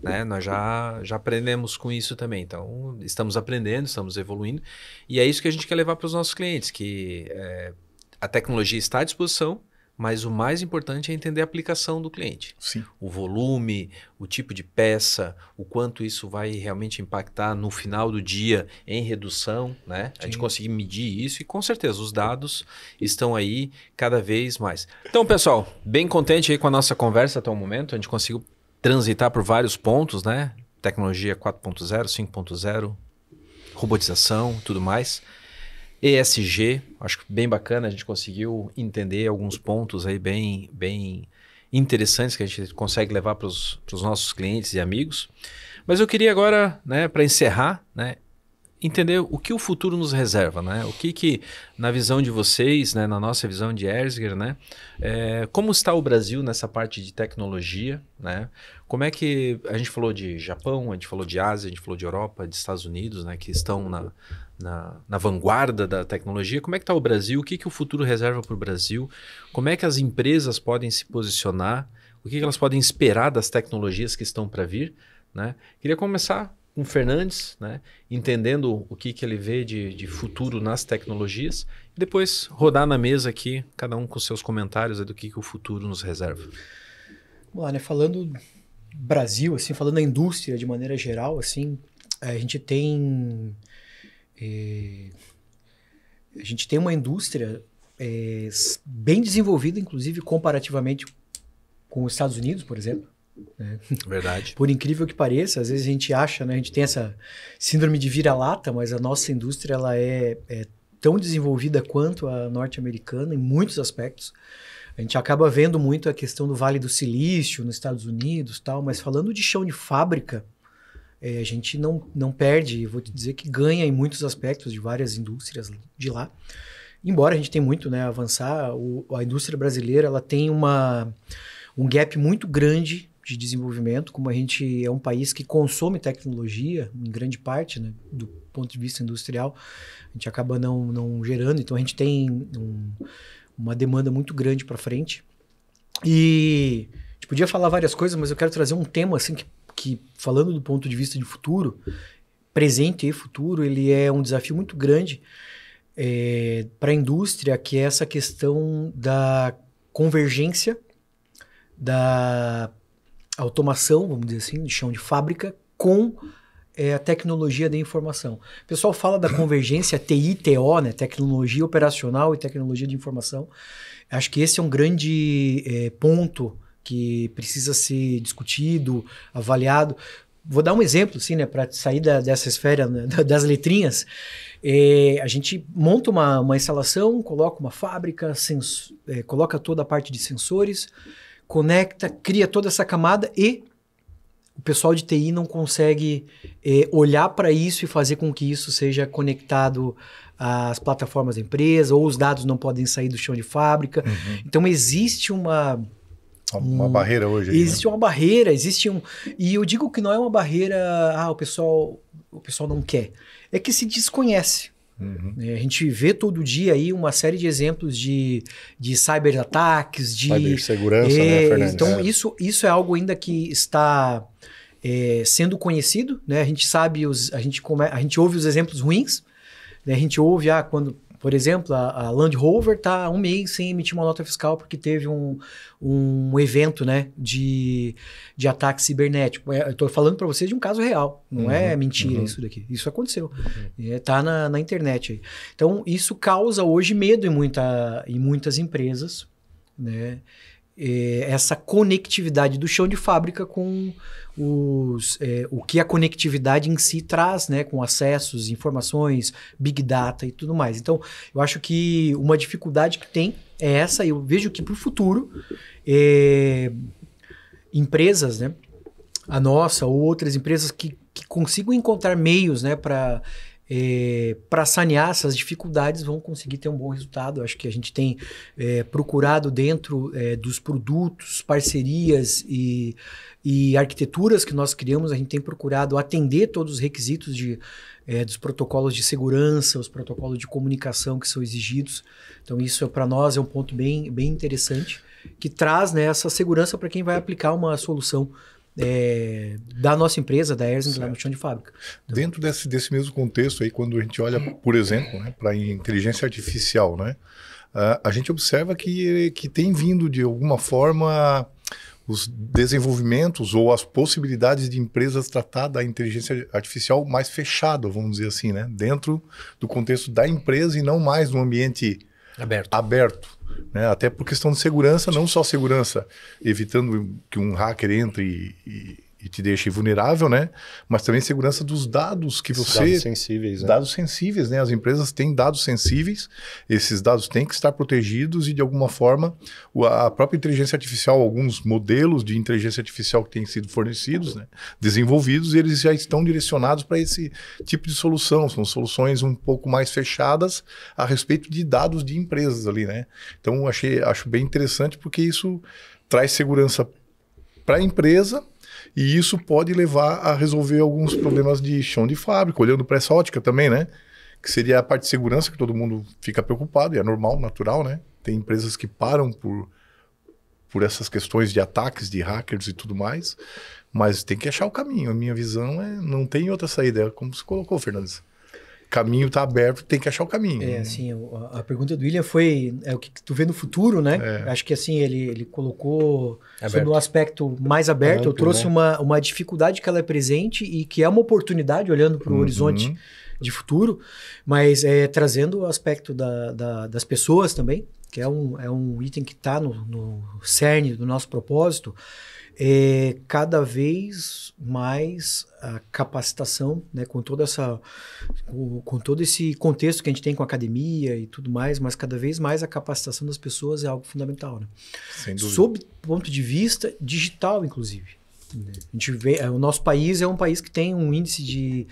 Speaker 3: né? Nós já aprendemos com isso também. Então, estamos aprendendo, estamos evoluindo. E é isso que a gente quer levar para os nossos clientes, que a tecnologia está à disposição, mas o mais importante é entender a aplicação do cliente.
Speaker 4: Sim.
Speaker 3: O volume, o tipo de peça, o quanto isso vai realmente impactar no final do dia em redução, né? A gente conseguir medir isso e com certeza os dados estão aí cada vez mais. Então, pessoal, bem contente aí com a nossa conversa até o momento. A gente conseguiu transitar por vários pontos, né? Tecnologia 4.0, 5.0, robotização, tudo mais. ESG, acho que bem bacana, a gente conseguiu entender alguns pontos aí bem interessantes que a gente consegue levar para os nossos clientes e amigos. Mas eu queria agora, né, para encerrar, né, entender o que o futuro nos reserva, né? O que na visão de vocês, né, na nossa visão de Erzinger, né, como está o Brasil nessa parte de tecnologia, né? Como é que a gente falou de Japão, a gente falou de Ásia, a gente falou de Europa, de Estados Unidos, né, que estão na vanguarda da tecnologia. Como é que está o Brasil? O que o futuro reserva para o Brasil? Como é que as empresas podem se posicionar? o que elas podem esperar das tecnologias que estão para vir, né? Queria começar com o Fernandes, né? Entendendo o que ele vê de futuro nas tecnologias, e depois rodar na mesa aqui, cada um com seus comentários do que o futuro nos reserva.
Speaker 5: Vamos lá, né? Falando Brasil, assim, falando da indústria de maneira geral, assim, a gente tem uma indústria bem desenvolvida, inclusive comparativamente com os Estados Unidos, por exemplo. Né?
Speaker 3: Verdade.
Speaker 5: Por incrível que pareça, às vezes a gente acha, né, a gente tem essa síndrome de vira-lata, mas a nossa indústria ela é tão desenvolvida quanto a norte-americana em muitos aspectos. A gente acaba vendo muito a questão do Vale do Silício nos Estados Unidos, tal, mas falando de chão de fábrica, a gente não perde, vou te dizer que ganha em muitos aspectos de várias indústrias de lá. Embora a gente tenha muito, né, a avançar, a indústria brasileira ela tem um gap muito grande de desenvolvimento, como a gente é um país que consome tecnologia, em grande parte, né, do ponto de vista industrial, a gente acaba não gerando, então a gente tem uma demanda muito grande para frente. E a gente podia falar várias coisas, mas eu quero trazer um tema assim que falando do ponto de vista de futuro, presente e futuro, ele é um desafio muito grande para a indústria, que é essa questão da convergência da automação, vamos dizer assim, de chão de fábrica, com a tecnologia da informação. O pessoal fala da convergência TI, TO, né? Tecnologia operacional e tecnologia de informação. Acho que esse é um grande ponto que precisa ser discutido, avaliado. Vou dar um exemplo, assim, né, para sair dessa esfera, né, das letrinhas. A gente monta uma instalação, coloca uma fábrica, coloca toda a parte de sensores, conecta, cria toda essa camada e o pessoal de TI não consegue olhar para isso e fazer com que isso seja conectado às plataformas da empresa, ou os dados não podem sair do chão de fábrica. Uhum. Então existe uma
Speaker 4: barreira hoje.
Speaker 5: Existe uma barreira, e eu digo que não é uma barreira, o pessoal não quer. É que se desconhece. Uhum. A gente vê todo dia aí uma série de exemplos de cyberataques, de
Speaker 4: cibersegurança, né, Fernandes?
Speaker 5: Então isso é algo ainda que está sendo conhecido, né? A gente sabe, a gente ouve os exemplos ruins, né? A gente ouve quando, por exemplo, a Land Rover está 1 mês sem emitir uma nota fiscal porque teve um evento, né, de ataque cibernético. Eu estou falando para vocês de um caso real, não é mentira isso daqui. Isso aconteceu. Está na internet aí. Então, isso causa hoje medo em muitas empresas, né? Essa conectividade do chão de fábrica com o que a conectividade em si traz, né, com acessos, informações, big data e tudo mais. Então, eu acho que uma dificuldade que tem é essa. Eu vejo que para o futuro, empresas, né, a nossa ou outras empresas que consigam encontrar meios, né, para sanear essas dificuldades vão conseguir ter um bom resultado. Eu acho que a gente tem procurado dentro dos produtos, parcerias e arquiteturas que nós criamos, a gente tem procurado atender todos os requisitos dos protocolos de segurança, os protocolos de comunicação que são exigidos. Então isso para nós é um ponto bem, bem interessante, que traz, né, essa segurança para quem vai aplicar uma solução da nossa empresa, da Erzinc, lá no chão de fábrica. Então,
Speaker 4: dentro desse mesmo contexto aí, quando a gente olha, por exemplo, né, para a inteligência artificial, né, a gente observa que tem vindo de alguma forma os desenvolvimentos ou as possibilidades de empresas tratar da inteligência artificial mais fechado, vamos dizer assim, né, dentro do contexto da empresa e não mais no ambiente aberto. Né? Até por questão de segurança, não só segurança, evitando que um hacker entre e te deixe vulnerável, né? Mas também segurança dos dados que você...
Speaker 1: Dados sensíveis, né?
Speaker 4: Dados sensíveis, né? As empresas têm dados sensíveis, esses dados têm que estar protegidos e, de alguma forma, a própria inteligência artificial, alguns modelos de inteligência artificial que têm sido fornecidos, né? Desenvolvidos, eles já estão direcionados para esse tipo de solução. São soluções um pouco mais fechadas a respeito de dados de empresas ali, né? Então, acho bem interessante porque isso traz segurança para a empresa. E isso pode levar a resolver alguns problemas de chão de fábrica, olhando para essa ótica também, né? Que seria a parte de segurança, que todo mundo fica preocupado, e é normal, natural, né? Tem empresas que param por por essas questões de ataques de hackers e tudo mais, mas tem que achar o caminho. A minha visão é não tem outra saída, é como você colocou, Fernandes. O caminho está aberto, tem que achar o caminho.
Speaker 5: Assim, a pergunta do William foi o que tu vê no futuro, né? Acho que assim, ele colocou sobre um aspecto mais aberto.
Speaker 1: Amplo,
Speaker 5: eu trouxe
Speaker 1: né?
Speaker 5: uma dificuldade que ela é presente e que é uma oportunidade olhando para o horizonte de futuro, mas trazendo o aspecto das pessoas também, que é um item que está no cerne do nosso propósito. Cada vez mais a capacitação, né, com todo esse contexto que a gente tem com a academia e tudo mais, mas cada vez mais a capacitação das pessoas é algo fundamental, né?
Speaker 4: Sem dúvida.
Speaker 5: Sob o ponto de vista digital, inclusive. A gente vê, o nosso país é um país que tem um índice de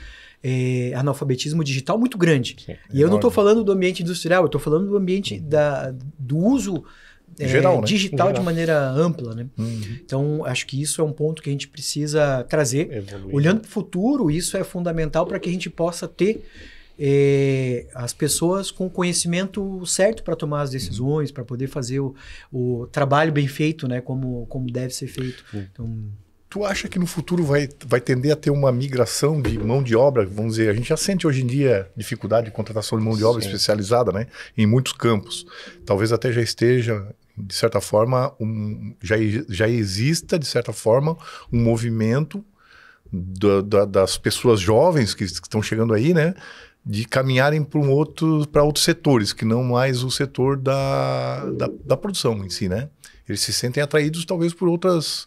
Speaker 5: analfabetismo digital muito grande.
Speaker 1: Sim,
Speaker 5: e eu não estou falando do ambiente industrial, eu estou falando do ambiente do uso
Speaker 4: geral, né?
Speaker 5: digital
Speaker 1: Geral.
Speaker 5: de maneira ampla, né? Então, acho que isso é um ponto que a gente precisa trazer.
Speaker 1: Evoluir.
Speaker 5: Olhando para o futuro, isso é fundamental para que a gente possa ter as pessoas com o conhecimento certo para tomar as decisões, para poder fazer o trabalho bem feito, né? Como deve ser feito. Então,
Speaker 4: Tu acha que no futuro vai tender a ter uma migração de mão de obra? Vamos dizer, a gente já sente hoje em dia dificuldade de contratação de mão de obra especializada, né? Em muitos campos. Talvez até já esteja, de certa forma, já exista, de certa forma, um movimento das pessoas jovens que estão chegando aí, né? De caminharem para outros setores, que não mais o setor da produção em si, né? Eles se sentem atraídos talvez por outras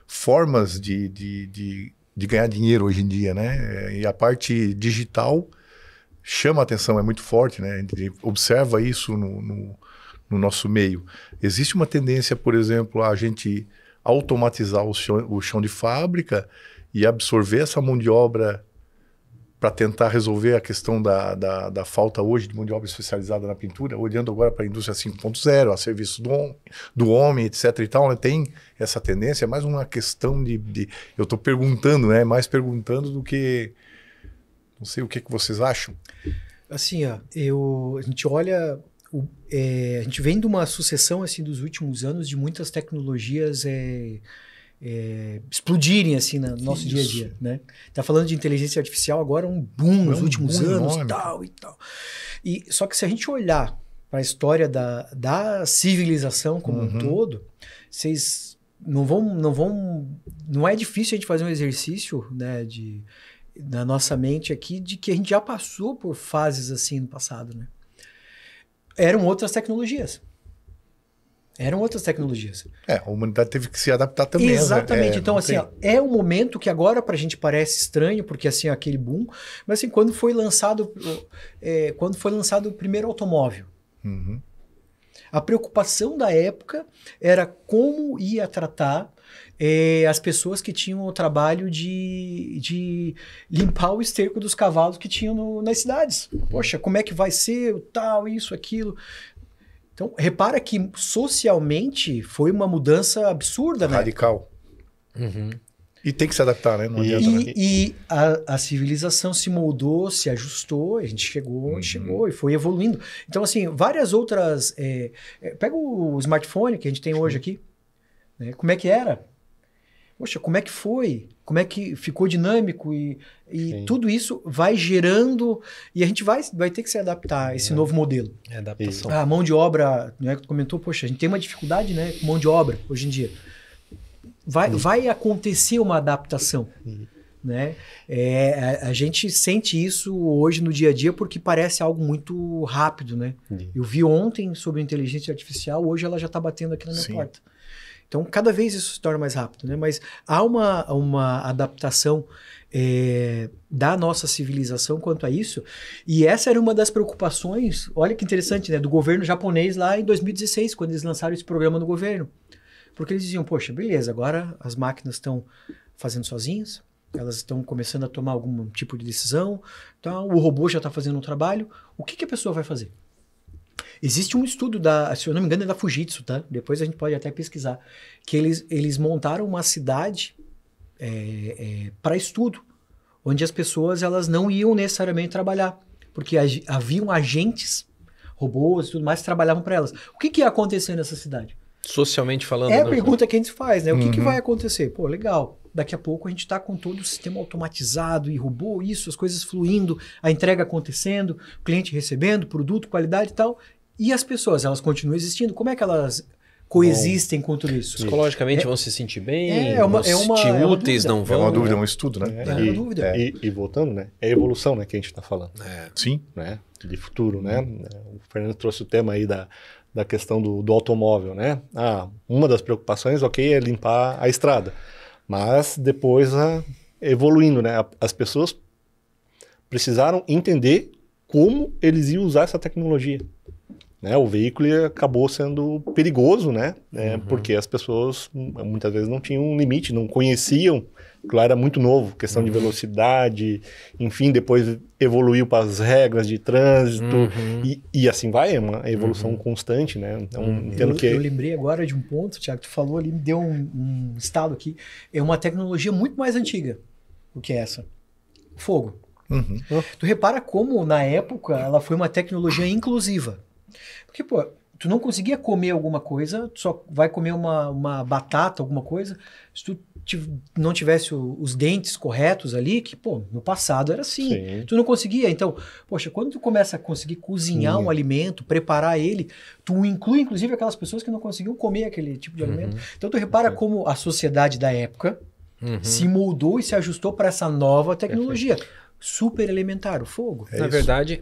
Speaker 4: formas de ganhar dinheiro hoje em dia, né? E a parte digital chama a atenção, é muito forte, né? A gente observa isso no nosso meio. Existe uma tendência, por exemplo, a gente automatizar o chão de fábrica e absorver essa mão de obra para tentar resolver a questão da falta hoje de mão de obra especializada na pintura, olhando agora para a indústria 5.0, a serviço do homem, etc. e tal, né? Tem essa tendência, é mais uma questão eu estou perguntando, né? Mais perguntando do que... Não sei o que vocês acham.
Speaker 5: assim, a gente olha... a gente vem de uma sucessão assim, dos últimos anos de muitas tecnologias explodirem assim no nosso dia a dia, né? Tá falando de inteligência artificial agora, um boom nos últimos anos, enorme. tal. E só que se a gente olhar para a história da civilização como um todo, vocês não é difícil a gente fazer um exercício, né, na nossa mente aqui de que a gente já passou por fases assim no passado, né? Eram outras tecnologias.
Speaker 4: A humanidade teve que se adaptar também.
Speaker 5: Exatamente. Então, assim, é um momento que agora pra gente parece estranho, porque assim, aquele boom, mas assim, quando foi lançado o primeiro automóvel, a preocupação da época era como ia tratar as pessoas que tinham o trabalho de limpar o esterco dos cavalos que tinham nas cidades. Poxa, como é que vai ser tal, isso, aquilo... Então, repara que socialmente foi uma mudança absurda, né?
Speaker 4: Radical. E tem que se adaptar, né? Não adianta, né?
Speaker 5: E a civilização se moldou, se ajustou, a gente chegou e foi evoluindo. Então, assim, várias outras... pega o smartphone que a gente tem hoje aqui. Né? Como é que era? Poxa, como é que foi? Como é que ficou dinâmico? E tudo isso vai gerando... E a gente vai ter que se adaptar a esse novo modelo.
Speaker 3: É adaptação.
Speaker 5: A mão de obra, né, que tu comentou, poxa, a gente tem uma dificuldade, né, com mão de obra hoje em dia. Vai acontecer uma adaptação. Né? A gente sente isso hoje no dia a dia porque parece algo muito rápido, né? Eu vi ontem sobre inteligência artificial, hoje ela já está batendo aqui na minha porta. Então, cada vez isso se torna mais rápido, né? Mas há uma adaptação da nossa civilização quanto a isso. E essa era uma das preocupações, olha que interessante, né? Do governo japonês lá em 2016, quando eles lançaram esse programa no governo. Porque eles diziam, poxa, beleza, agora as máquinas estão fazendo sozinhas, elas estão começando a tomar algum tipo de decisão, então o robô já está fazendo um trabalho, o que a pessoa vai fazer? Existe um estudo se eu não me engano, é da Fujitsu, tá? Depois a gente pode até pesquisar, que eles montaram uma cidade para estudo, onde as pessoas elas não iam necessariamente trabalhar, porque haviam agentes, robôs e tudo mais que trabalhavam para elas. O que ia acontecer nessa cidade?
Speaker 3: Socialmente falando.
Speaker 5: É a
Speaker 3: né?
Speaker 5: pergunta que a gente faz, né? O que vai acontecer? Pô, legal. Daqui a pouco a gente está com todo o sistema automatizado e robô, isso, as coisas fluindo, a entrega acontecendo, o cliente recebendo, produto, qualidade e tal. E as pessoas, elas continuam existindo? Como é que elas coexistem com tudo isso?
Speaker 3: Psicologicamente vão se sentir bem,
Speaker 5: vão
Speaker 3: se sentir úteis, não
Speaker 4: É
Speaker 3: vão.
Speaker 4: uma dúvida, é um estudo, né?
Speaker 5: É uma dúvida.
Speaker 1: E voltando, né? É a evolução, né, que a gente está falando.
Speaker 4: Sim.
Speaker 1: Né? De futuro, né? O Fernando trouxe o tema aí da questão do automóvel, né? Uma das preocupações, ok, é limpar a estrada. Mas depois, evoluindo, né? As pessoas precisaram entender como eles iam usar essa tecnologia. Né? O veículo acabou sendo perigoso, né? Porque as pessoas muitas vezes não tinham um limite, não conheciam, aquilo era muito novo, questão de velocidade, enfim, depois evoluiu para as regras de trânsito, e assim vai, é uma evolução constante, né? Então, entendo que...
Speaker 5: Eu lembrei agora de um ponto, Thiago, tu falou ali, me deu um estalo aqui, é uma tecnologia muito mais antiga do que essa, o fogo. Tu repara como, na época, ela foi uma tecnologia inclusiva. Porque, pô, tu não conseguia comer alguma coisa, tu só vai comer uma batata, alguma coisa, se tu não tivesse os dentes corretos ali, que, pô, no passado era assim.
Speaker 1: Sim.
Speaker 5: Tu não conseguia. Então, poxa, quando tu começa a conseguir cozinhar um alimento, preparar ele, tu inclui, inclusive, aquelas pessoas que não conseguiam comer aquele tipo de alimento. Então, tu repara como a sociedade da época se moldou e se ajustou para essa nova tecnologia. Super elementar, o fogo.
Speaker 3: Na verdade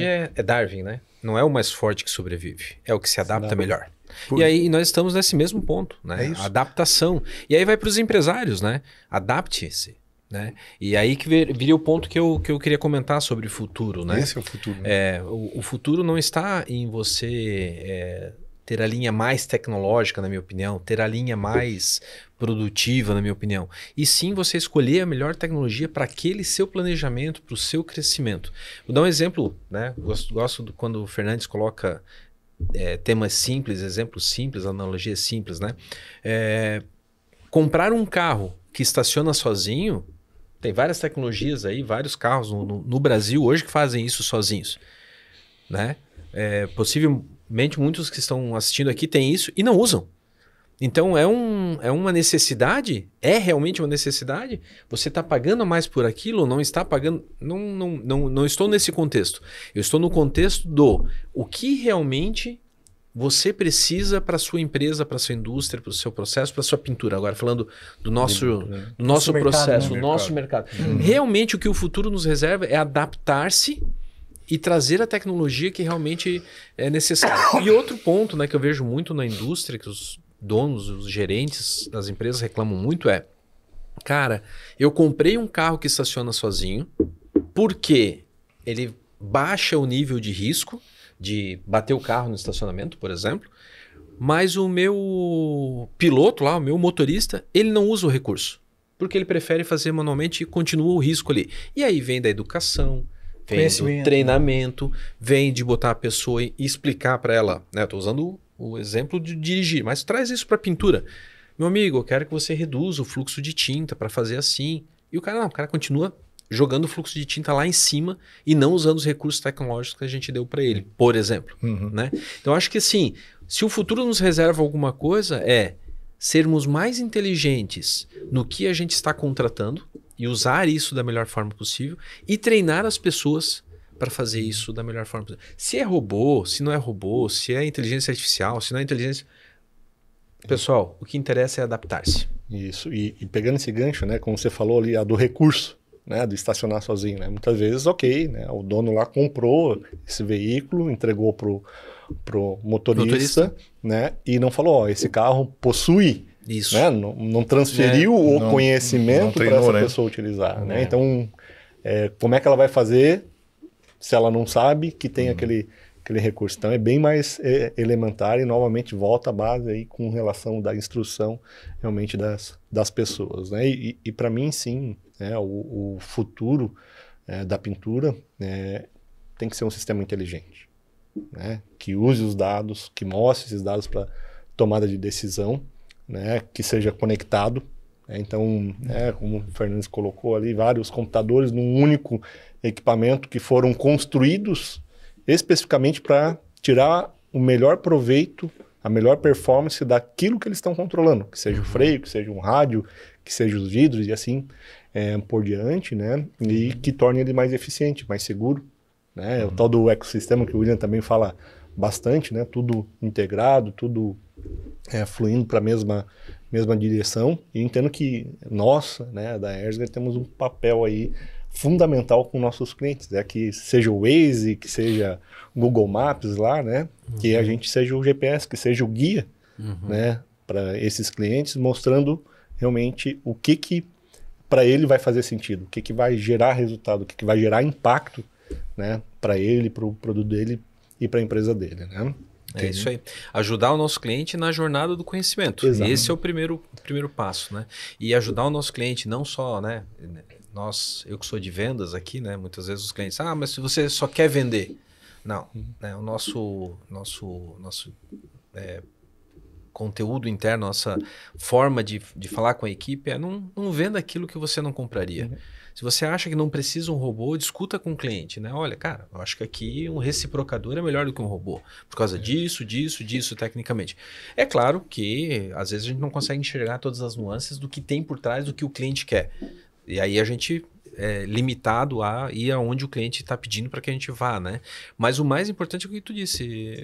Speaker 3: é Darwin, né? Não é o mais forte que sobrevive, é o que se adapta melhor. E aí nós estamos nesse mesmo ponto, né? Adaptação. E aí vai para os empresários, né? Adapte-se, né? E aí que viria o ponto que eu queria comentar sobre o futuro, né?
Speaker 4: Esse é o futuro. Né?
Speaker 3: O futuro não está em você ter a linha mais tecnológica, na minha opinião, ter a linha mais produtiva, na minha opinião. E sim você escolher a melhor tecnologia para aquele seu planejamento, para o seu crescimento. Vou dar um exemplo, né? Gosto quando o Fernandes coloca temas simples, exemplos simples, analogias simples, né? Comprar um carro que estaciona sozinho, tem várias tecnologias aí, vários carros no Brasil hoje que fazem isso sozinhos, né? Possivelmente muitos que estão assistindo aqui têm isso e não usam. Então é uma necessidade? É realmente uma necessidade? Você está pagando mais por aquilo? Não está pagando? Não estou nesse contexto. Eu estou no contexto o que realmente você precisa para a sua empresa, para a sua indústria, para o seu processo, para a sua pintura. Agora falando do nosso processo, do nosso mercado. Realmente o que o futuro nos reserva é adaptar-se e trazer a tecnologia que realmente é necessária. E outro ponto, né, que eu vejo muito na indústria, que os donos, os gerentes das empresas reclamam muito cara, eu comprei um carro que estaciona sozinho porque ele baixa o nível de risco de bater o carro no estacionamento, por exemplo, mas o meu piloto lá, o meu motorista, ele não usa o recurso, porque ele prefere fazer manualmente e continua o risco ali. E aí vem da educação, vem do treinamento, vem de botar a pessoa e explicar para ela, né? Eu tô usando o exemplo de dirigir, mas traz isso para pintura. Meu amigo, eu quero que você reduza o fluxo de tinta para fazer assim. E o cara continua jogando o fluxo de tinta lá em cima e não usando os recursos tecnológicos que a gente deu para ele, por exemplo. Né? Então, acho que assim, se o futuro nos reserva alguma coisa, sermos mais inteligentes no que a gente está contratando e usar isso da melhor forma possível e treinar as pessoas para fazer isso da melhor forma possível. Se é robô, se não é robô, se é inteligência artificial, se não é inteligência... Pessoal, o que interessa é adaptar-se.
Speaker 1: Isso, e pegando esse gancho, né, como você falou ali, do recurso, né, do estacionar sozinho, né, muitas vezes, ok, né, o dono lá comprou esse veículo, entregou pro motorista, né, e não falou, esse carro possui,
Speaker 3: isso,
Speaker 1: né, não transferiu o conhecimento para essa pessoa utilizar, né, então, como é que ela vai fazer se ela não sabe que tem aquele recurso? Então é bem mais elementar e novamente volta à base aí com relação da instrução realmente das pessoas, né? E para mim sim, o futuro da pintura tem que ser um sistema inteligente, né? Que use os dados, que mostre esses dados para tomada de decisão, né? Que seja conectado. Então, como o Fernandes colocou ali, vários computadores num único equipamento que foram construídos especificamente para tirar o melhor proveito a melhor performance daquilo que eles estão controlando, que seja o freio, que seja um rádio, que seja os vidros e assim por diante, né? E que torne ele mais eficiente, mais seguro, né? O tal do ecossistema que o William também fala bastante, né? Tudo integrado, tudo fluindo para a mesma direção. E entendo que nós, né, da Ersger, temos um papel aí fundamental com nossos clientes, que seja o Waze, que seja o Google Maps lá, né? Que a gente seja o GPS, que seja o guia, né, para esses clientes, mostrando realmente o que para ele vai fazer sentido, o que vai gerar resultado, o que vai gerar impacto, né, para ele, para o produto dele e para a empresa dele, né?
Speaker 3: É isso aí. Ajudar o nosso cliente na jornada do conhecimento. Exato. Esse é o primeiro passo, né? E ajudar o nosso cliente não só, né? Eu que sou de vendas aqui, né? Muitas vezes os clientes, mas se você só quer vender. Não, né? O nosso conteúdo interno, nossa forma de falar com a equipe não venda aquilo que você não compraria. Se você acha que não precisa um robô, discuta com o cliente, né? Olha, cara, eu acho que aqui um reciprocador é melhor do que um robô, por causa disso, tecnicamente. É claro que às vezes a gente não consegue enxergar todas as nuances do que tem por trás do que o cliente quer. E aí a gente é limitado a ir aonde o cliente está pedindo para que a gente vá, né? Mas o mais importante é o que tu disse,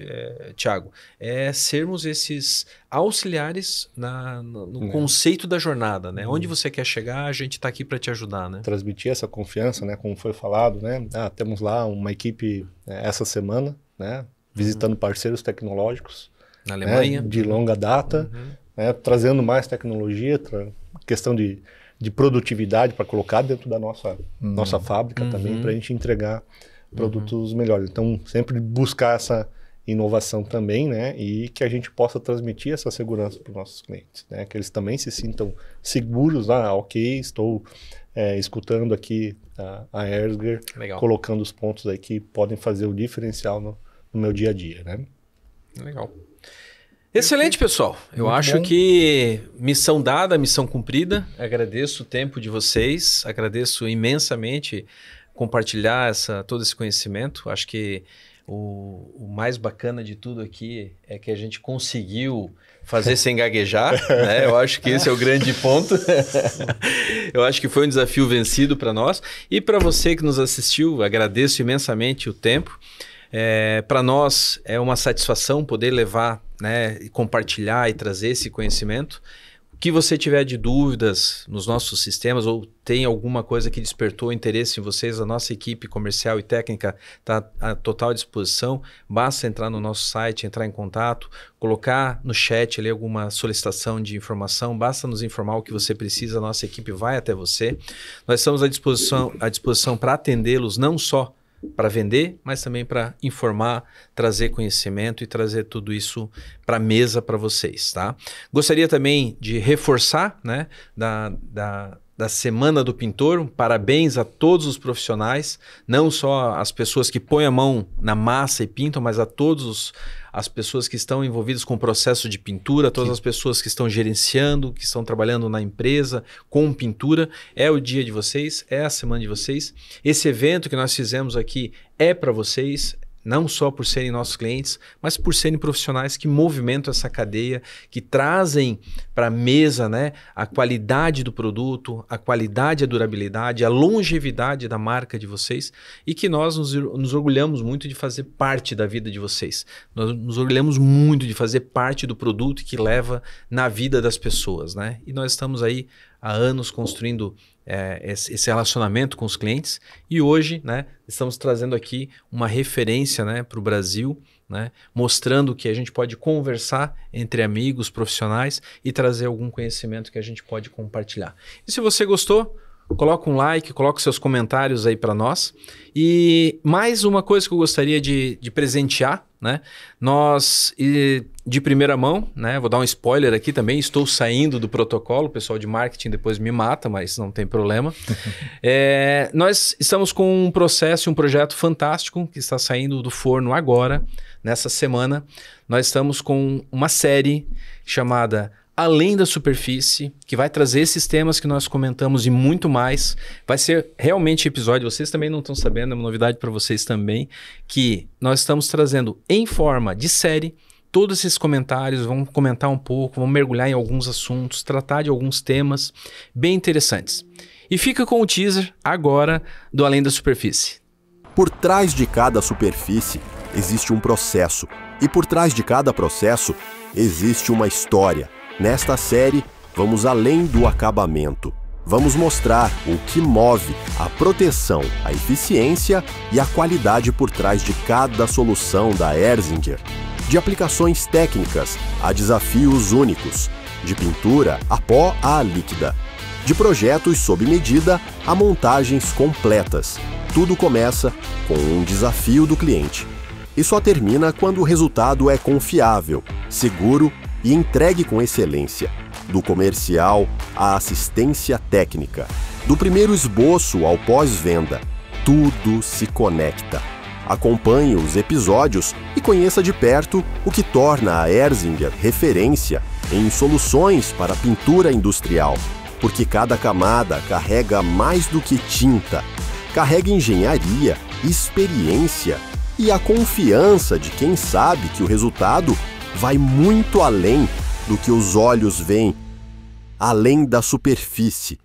Speaker 3: Thiago, é sermos esses auxiliares no conceito da jornada, né? Onde você quer chegar, a gente está aqui para te ajudar, né?
Speaker 1: Transmitir essa confiança, né? Como foi falado, né? Temos lá uma equipe essa semana, né? Visitando parceiros tecnológicos
Speaker 3: na Alemanha,
Speaker 1: de longa data, né? Trazendo mais tecnologia, questão de produtividade para colocar dentro da nossa fábrica também, para a gente entregar produtos melhores. Então, sempre buscar essa inovação também, né? E que a gente possa transmitir essa segurança para os nossos clientes, né? Que eles também se sintam seguros, ok, estou escutando aqui a Ersger, colocando os pontos aí que podem fazer o diferencial no meu dia a dia, né?
Speaker 3: Legal. Excelente, pessoal. Eu acho que missão dada, missão cumprida. Agradeço o tempo de vocês, agradeço imensamente compartilhar todo esse conhecimento. Acho que o mais bacana de tudo aqui é que a gente conseguiu fazer sem gaguejar, né? Eu acho que esse é o grande ponto. Eu acho que foi um desafio vencido para nós. E para você que nos assistiu, agradeço imensamente o tempo. Para nós é uma satisfação poder levar, né, e compartilhar e trazer esse conhecimento. O que você tiver de dúvidas nos nossos sistemas ou tem alguma coisa que despertou interesse em vocês, a nossa equipe comercial e técnica está à total disposição. Basta entrar no nosso site, entrar em contato, colocar no chat ali alguma solicitação de informação, basta nos informar o que você precisa, a nossa equipe vai até você. Nós estamos à disposição para atendê-los não só para vender, mas também para informar, trazer conhecimento e trazer tudo isso para a mesa para vocês, tá? Gostaria também de reforçar, né, da Semana do Pintor, parabéns a todos os profissionais, não só as pessoas que põem a mão na massa e pintam, mas a todas as pessoas que estão envolvidas com o processo de pintura, todas as pessoas que estão gerenciando, que estão trabalhando na empresa com pintura. É o dia de vocês, é a semana de vocês. Esse evento que nós fizemos aqui é para vocês, não só por serem nossos clientes, mas por serem profissionais que movimentam essa cadeia, que trazem para a mesa, né, a qualidade do produto, a qualidade, a durabilidade, a longevidade da marca de vocês e que nós nos orgulhamos muito de fazer parte da vida de vocês. Nós nos orgulhamos muito de fazer parte do produto que leva na vida das pessoas, né? E nós estamos aí há anos construindo esse relacionamento com os clientes e hoje, né, estamos trazendo aqui uma referência, né, para o Brasil, né, mostrando que a gente pode conversar entre amigos, profissionais e trazer algum conhecimento que a gente pode compartilhar. E se você gostou, coloca um like, coloca seus comentários aí para nós. E mais uma coisa que eu gostaria de presentear, né? Nós, de primeira mão, né? Vou dar um spoiler aqui também, estou saindo do protocolo, o pessoal de marketing depois me mata, mas não tem problema. Nós estamos com um processo, um projeto fantástico que está saindo do forno agora, nessa semana. Nós estamos com uma série chamada Além da Superfície, que vai trazer esses temas que nós comentamos e muito mais. Vai ser realmente episódio, vocês também não estão sabendo, é uma novidade para vocês também, que nós estamos trazendo em forma de série todos esses comentários, vamos comentar um pouco, vamos mergulhar em alguns assuntos, tratar de alguns temas bem interessantes. E fica com o teaser agora do Além da Superfície.
Speaker 7: Por trás de cada superfície existe um processo, e por trás de cada processo existe uma história. Nesta série, vamos além do acabamento. Vamos mostrar o que move a proteção, a eficiência e a qualidade por trás de cada solução da Erzinger. De aplicações técnicas a desafios únicos, de pintura a pó a líquida, de projetos sob medida a montagens completas. Tudo começa com um desafio do cliente. E só termina quando o resultado é confiável, seguro e entregue com excelência. Do comercial à assistência técnica, do primeiro esboço ao pós-venda, tudo se conecta. Acompanhe os episódios e conheça de perto o que torna a Erzinger referência em soluções para pintura industrial. Porque cada camada carrega mais do que tinta, carrega engenharia, experiência e a confiança de quem sabe que o resultado vai muito além do que os olhos veem, além da superfície,